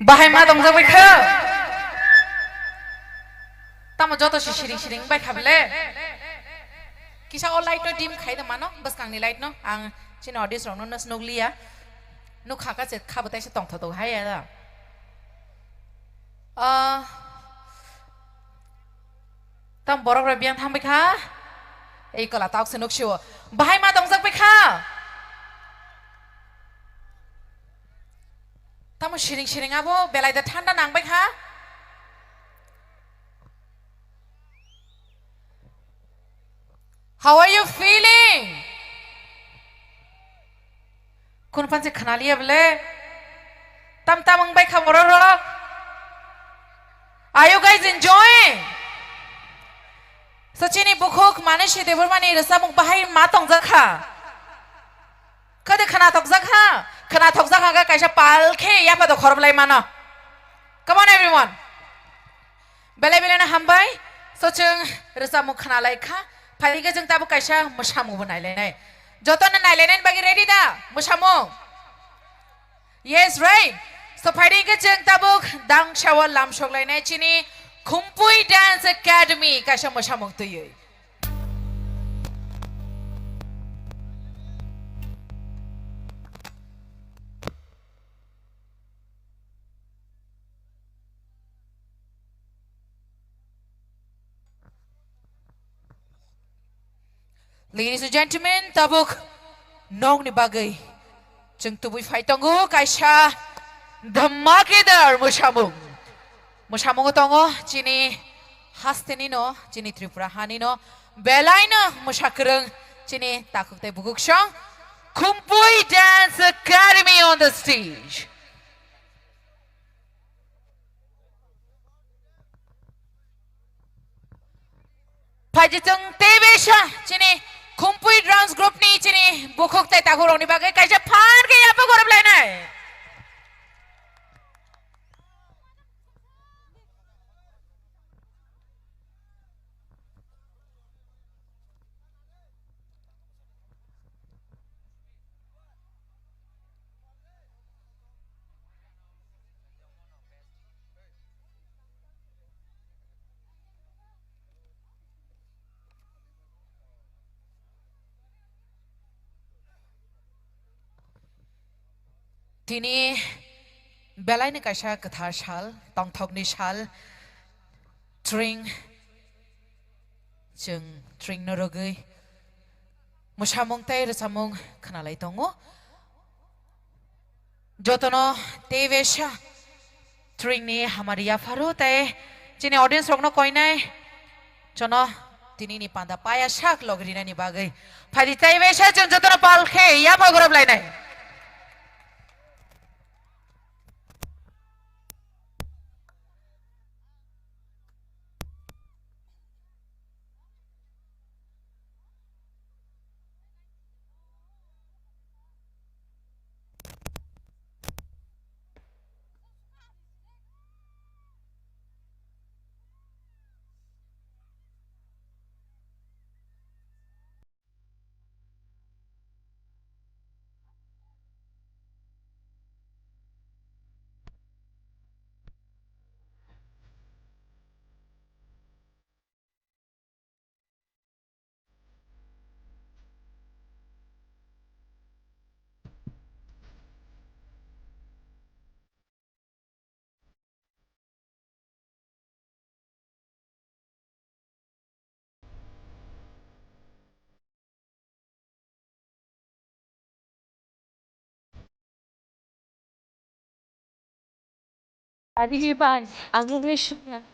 बाहाय मा दं जाबायखो तामो जत सिरिं सिरिं bye खाबले किसा अ light no dim खाइ the मानो बस कांनि light no आं चिन audience रंनो नस नगलिया नु खाका से खाबताय से तंग थतो हाय या तम बरक रे बियान थांबाय खा ei kala taok se nok shiwa bahai ma dong jak pe kha tamo shiring shiring abo belai da thanda nang bai kha how are you feeling kun pan se khana liya bole tam tamang bai kha boro ro are you guys enjoying सचिनी बुखुक माने से देवर माने रसा मुक बाहाय मा तंग जखा कदे खना तक जखा का कैसा पाल खे या पा तो खरबलाय मानो come on everyone बेले बेले ना हम बाय सचिन रसा मुक खना लाय खा फाली के जों ताबो कैसा मसामु बनाय लेनाय जतन नाय लेनाय बागी रेडी दा मसामु yes right so फाली के जों ताबो दांग शावर लाम शक लायनाय चिनी Kumpui Dance Academy kasha masamong tuyoy. Ladies and gentlemen, tabuk nong ni bagay. Jeng tubuy faitongo kasha dhamakedar masamong. Musamong tongo chini hasteni no chini tripura hani no belai no musakreng chini takuk te buguk shong Kumpui Dance Academy on the stage. Pajitong tebesha chini Kumpui Dance Group ni chini bukuk te takurong ni bagai kaisa pan ke apa gorab lainai. Tini belai ni kaisa kathar shal tongthok ni shal string jeng string norogui musamong tai resamong khanalai tongo jotono tevesha string ni hamaria faru tai chini audience rokno koinai chono tini ni panda paya shak logrina ni bagai phadi tevesha jeng jotono palkhe ya pagorab lainai Adiban, ang English niya.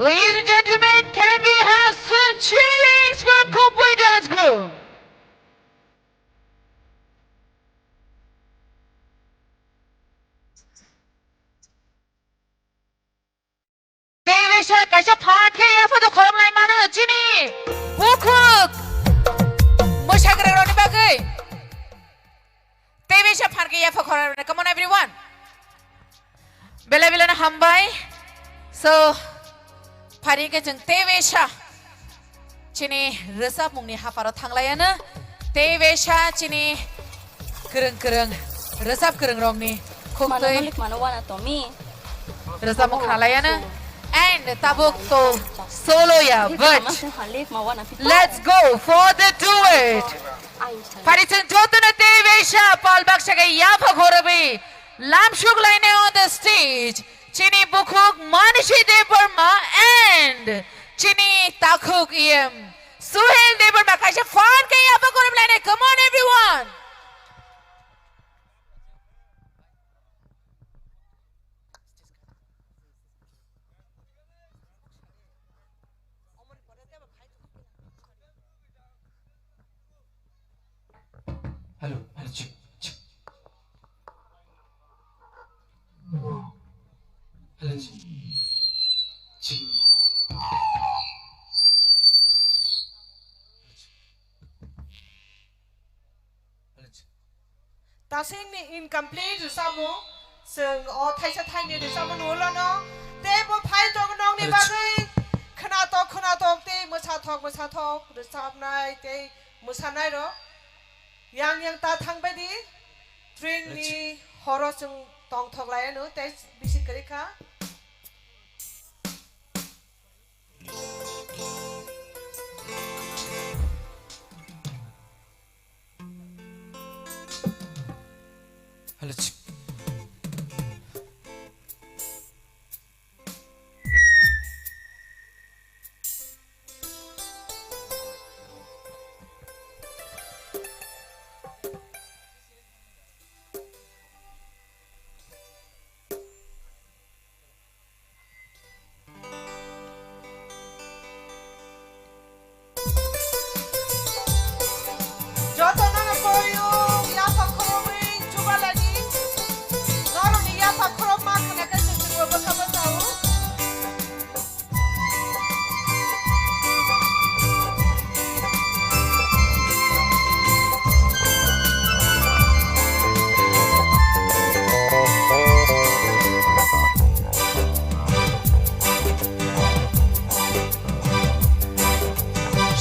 Ladies and gentlemen, can we have some cheerings for Cowboy Dance Group? David kasi party apa tu kolam lain mana sini? Bukuk. Musyak rero ni bagai. David party apa kolam? Come on everyone. Bela na hambai. So party ke jeng David sini resap mungni hafaro thanglayana. David sini kereng resap kereng rong ni. Kuktui. Resap mung halayana. And tabuk to solo ya, but let's go for the duet. Parisan jotuna Devesha Palbaksha ke yafa khorabi lamshuk line on the stage. Chini Bukuk Manishi Devarma and Chini Takuk Iem Suhel Devarma kaisa fan ke yafa khorabi line. Come on everyone. Hello, check. Hello, check. Tasing ni incomplete samu seng o thai sa thai ni samu nulo no te bo phai jong nong ni bagai khana tok te musa thok de sap nai te musa nai ro yang ta thang ba di string ni horo sung tong thok lai no te bisi kari kha Hello, check. joto na na koyo ya pa khomi chuba lagi naro ni ya pa khrom ma kana ka sing sing ba ka ba tau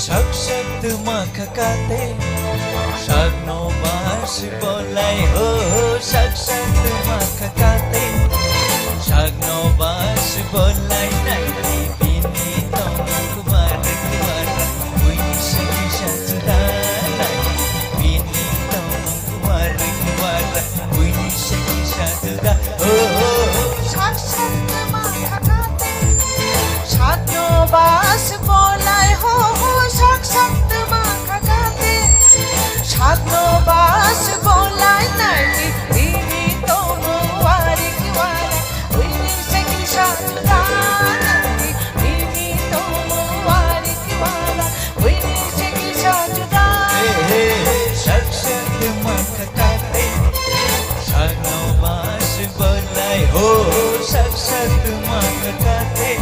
Sak sak tu makakate sak no bas bolai ho sak sak tu makakate sak no bas bolai nai bini tong kumar ui saki shatda nai bini tong kumar ui saki shatda sak sak te ma khakate sak no bas bolai ho sak sak te ma khakate sak no bas bolai nai bini tong wari kiwara ui saki shatda nai bini tong wari kiwara ui saki shatda sak sak tu makakate sak no bas bolai ho sak sak tu makakate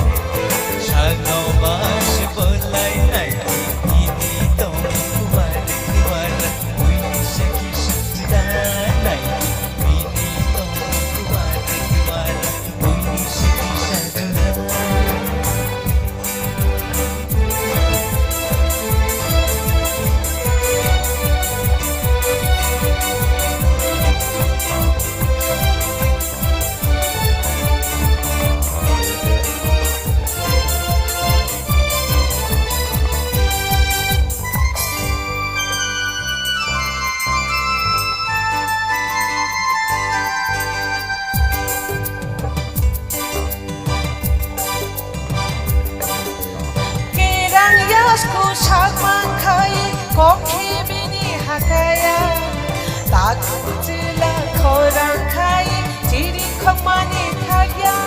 sak no bas bolai nai ini tong kumar ui saki shatda nai ini tong kumar ui saki shatda Kerang yasku sak mangkai kokhi bini hakaya tak jila khorang khai chiri khomani thagya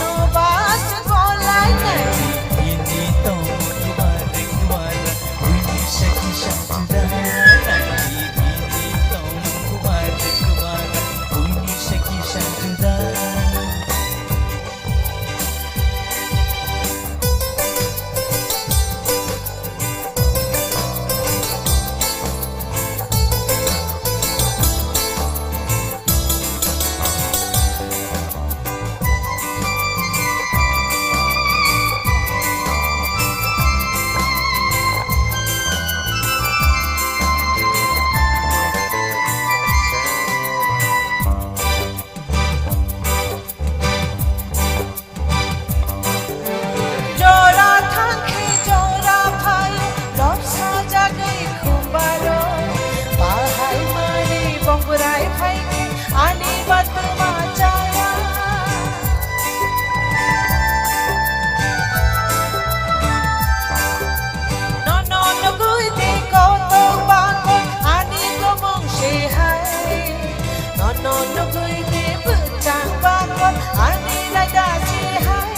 no bas golai nai ini to kuwara kuwara uni shaki shakira ini to kuwara kuwara uni shaki shakira jora thanke jora phai lob saja gai khumbaro bahai mari bongrai phai ani bat machaya no no no gui ti ko to ba ko ani ko mong she hai no no no gui ti bu chang ba ko ani la da she hai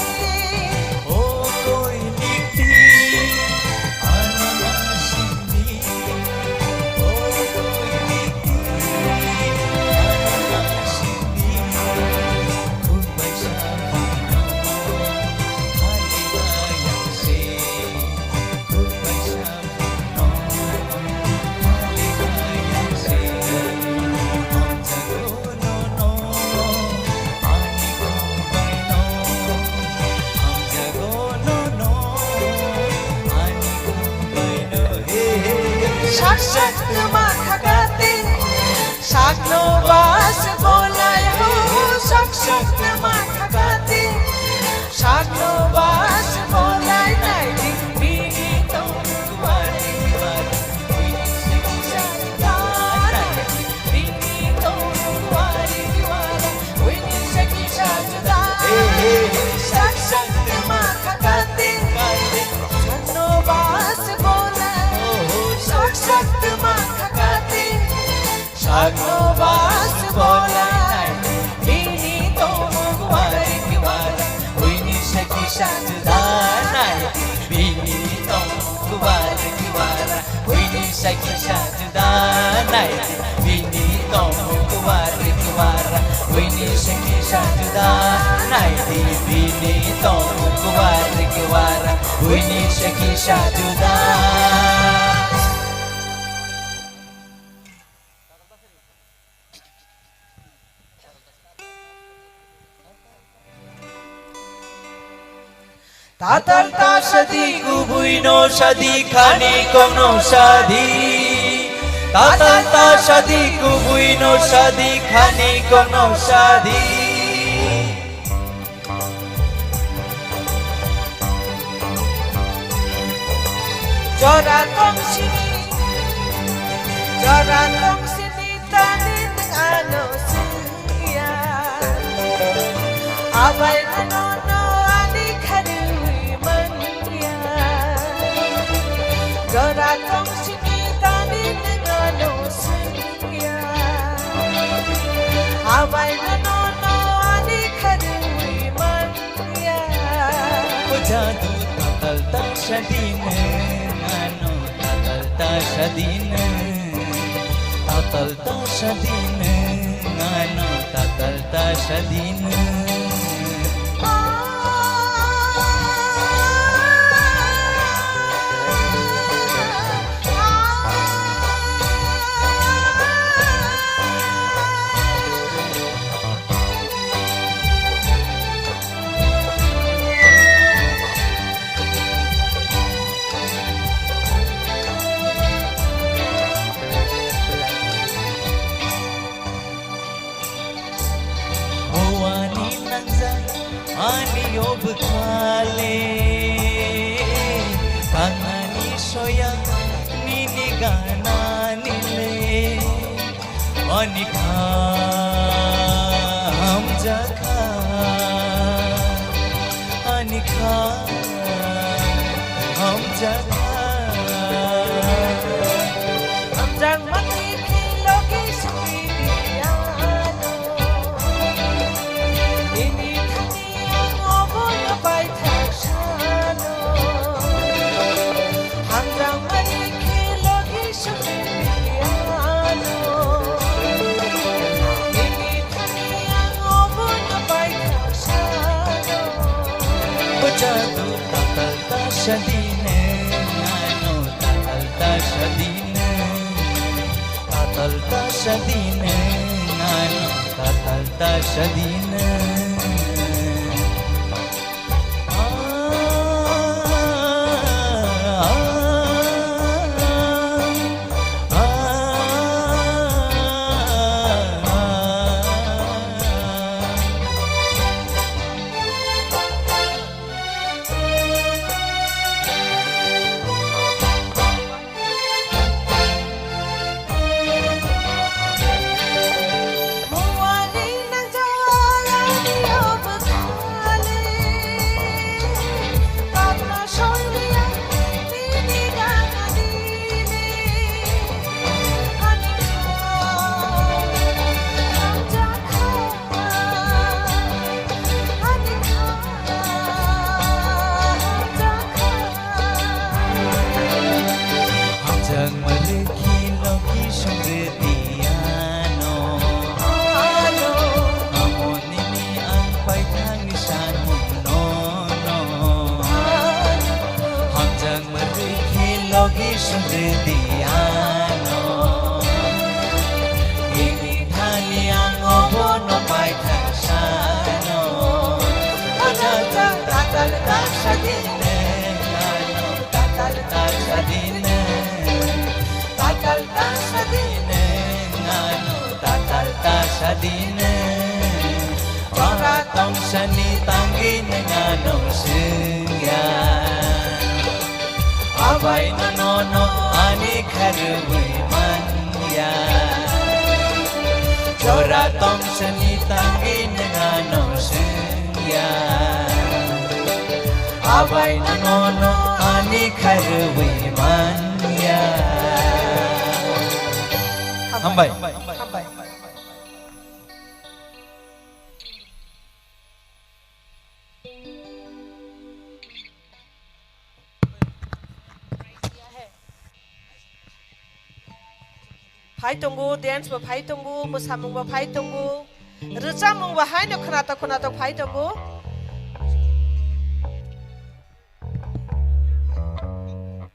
o koi nikti ananasindi o koi nikti ananasindi kun baisa pano hali bayang se kun baisa pano hali bayang se hum jago no no ani ko baino hum jago no no ani ko baino he sak sak ma khagate sak no bas golai ho sak sak ma khagate sak no bas golai nai ding bi to kuwari kuwari sak sak ma khagate sak no bas golai sak sak ma khagate sak no bas golai bini to kuwari kuwari Wini shaki shajudanai Bini to kuwara kuwara Wini shaki shajudanai Bini to kuwara kuwara Wini shaki shajudanai Bini to kuwara kuwara Wini shaki shajudanai Tatal ta shadi kubui no shadi khane kono shadi Tatal ta shadi kubui no shadi khane kono shadi jora tong sini tani ano siya abai no no ani kharui mania jora tong sini tani ano siya abai no no ani kharui mania Jadu tatal ta shadine Ano tatal ta shadine Tatal ta shadine Ano tatal ta shadine Ani nanzai ani obkhale Kangani soya nini gana nile Ani kham jakha Ani kham jakha Amjang mati logi sumiti ano Ini thani ang jadu tatal ta shadine ano tatal ta shadine tatal ta shadine ano tatal ta shadine Sadine para tong sani tanggin nganong singya abay nono ani kharui manya chora tong sani tanggin nganong singya abay nono ani kharui manya hambay Phai tunggu dance ba phai tunggu musamung ba phai tunggu rejamung ba hai no khana ta phai tunggu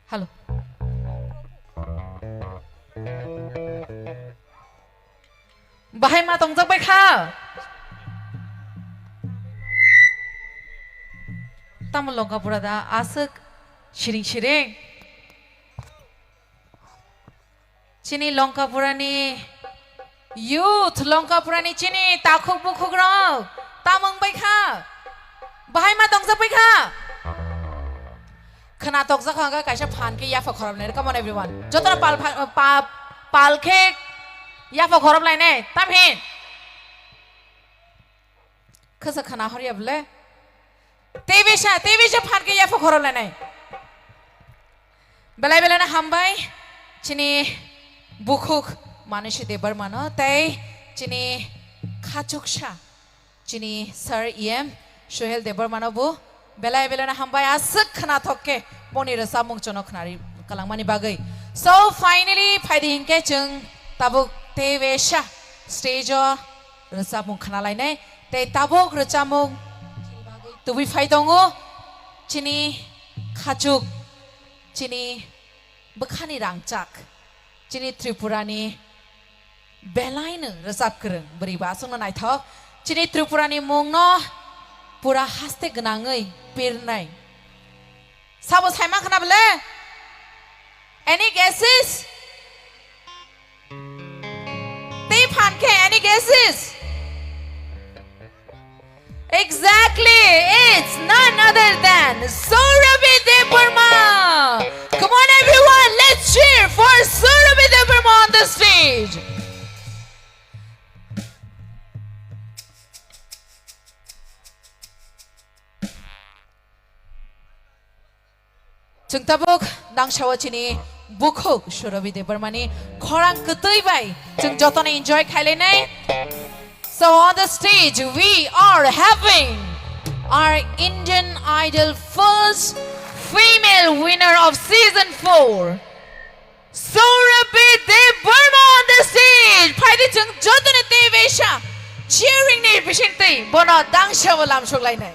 Hello. Bahai ma tong jak bai kha. Tamul longka pura da asuk shiring. Chini longka purani youth longka purani chini takhuk bukhuk rao tamang bai kha. Bahai ma tong jak bai kha. Khana tok jak kha kaisa phan ke ya fa khorab nei. Come on everyone. Jotona pal ke ya fa khorab lai nei. Tam hin. Khasa khana hor ya bole. Tevisha phan ke ya fa khorab lai nei. Belai na hambai chini bukhuk manushi debar mano tai chini khachuksha chini sir em Sohel debar mano bu belai na hambai asuk khana thokke boni rasa mung chono khnari kalangmani bagai. So finally phaidi hingke chung tabuk tevesha stage rasa mung khana lai nei tai tabuk rasa mung tubi phaidongo chini khachuk chini bekhani rangchak chini Tripurani belaina resap kereng beri basung na naithok chini Tripurani mungno pura haste gnangai pirnai sabo saima khana bole any guesses te phanke any guesses exactly it's none other than Surabhi Devarma. Come on everyone, let's cheer for Surabhi Devarma on the stage. Chung tabuk nang shawachini bukhuk Surabhi Devarma ni khorang ketui bai chung jotone enjoy khaile nai. So on the stage we are having our Indian Idol first female winner of season 4, Surabhi Devarma on the stage. Phaidi chung jotone tevesha cheering ni bisingtei bono dangsha walam shoglai nai.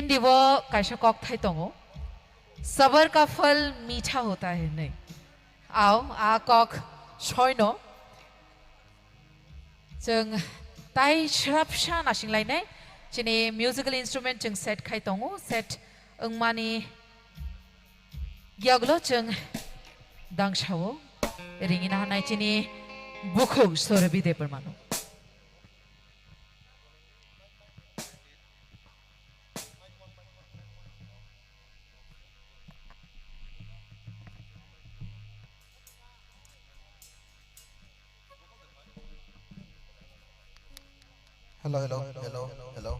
Hindi वो कैसे Kock थे तो सबर का फल मीठा होता है नहीं आओ आ कॉक शोइनो जों ताई शराबशा नाशिंलायनाय चिनि म्यूजिकल इंस्ट्रूमेंट जों सेट खाय दङ सेट मानि गियागलो जों दांसावो रिंगिना हानाय चिनि बुखौ सरबि देबरमानो Hello, hello, hello, hello.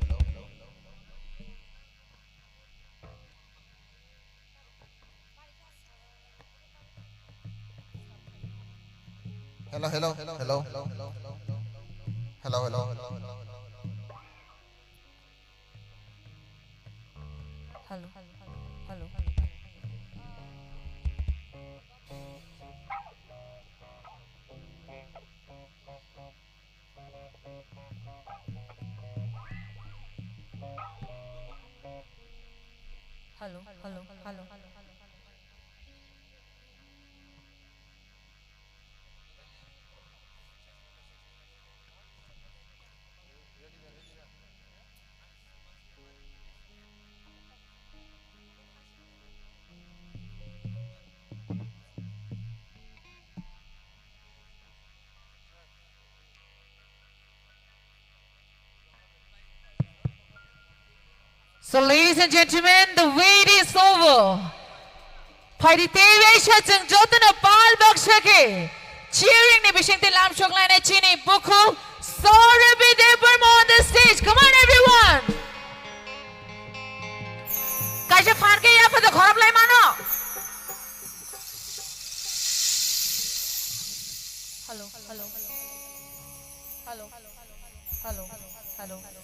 Hello, hello, hello, hello, hello, hello, hello, hello, hello hello hello hello So, ladies and gentlemen, the wait is over. Pai Dewi Shajeng Jotana Bal Bakshake. Cheering the Bishing the Lam Shokline Chini Buku. Sorry, Deborah on the stage. Come on, everyone. Kaja Farke ya for the Koroblai Mano. Hello, hello, hello, hello, hello, hello.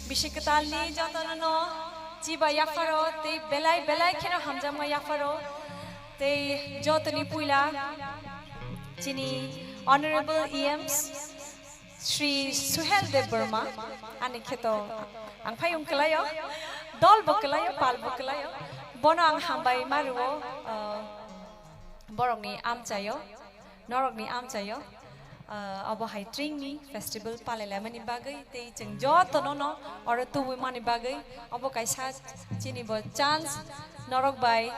Bishikatali Jatano, Jiba Yafaro, they Belai Kino Hamjama Yafaro, they Jotani Pula, Chini, Honorable EMs, Sri Suhel de Burma, Aniketo, Angpayung Kalayo, Dol Bokalayo, Pal Bokalayo, Bonang Hambai Maruo, Borogni Amchayo, Norogni Amchayo. Abo hai tring ni festival palele mani bagai te cheng jo tono no or tu mani bagai abo kaisa chini bo chance norok bai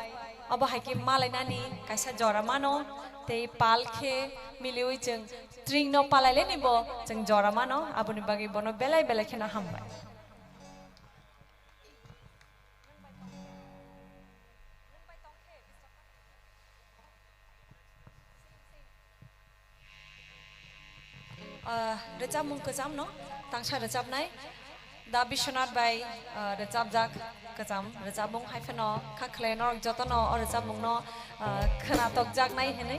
abo hai ki malai nani kaisa jora mano te pal khe miliui cheng tring no palele ni bo cheng jora mano abo ni bagai bono belai khena hambai Recap mung kecam no, tangsa recap nai, da Bishonat by recap jak kecam, recap mung hai feno, kakle no joto no or recap mung no, kenatok jak nai hene.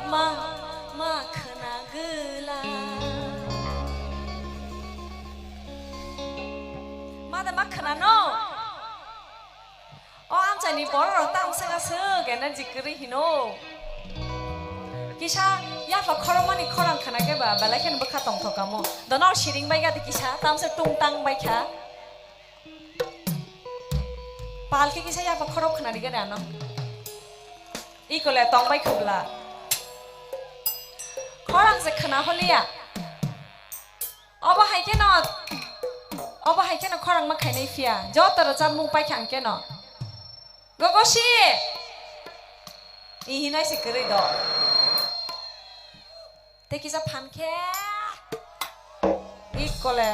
मा खोना गोला मादा मा खोना न अ आमचानि बर' तामसागासो गेना जिकरि हिनो किसा याफा खरमानि खरां खोनागेबा बालाखेन बखा तंथकामो दनाव सिरिं बायगा दे किसा तामसे टुंटां बायखा पालके किसा याफा खरब खोनानि गेना न इकोले तंग बायखोब्ला खरां से खोना हलिया अबा हायकेन खरां मा खायनाय फिया जतर जामुं पायखां केन गगसि इहिनाय से करै द ते किसा फानखे इकोले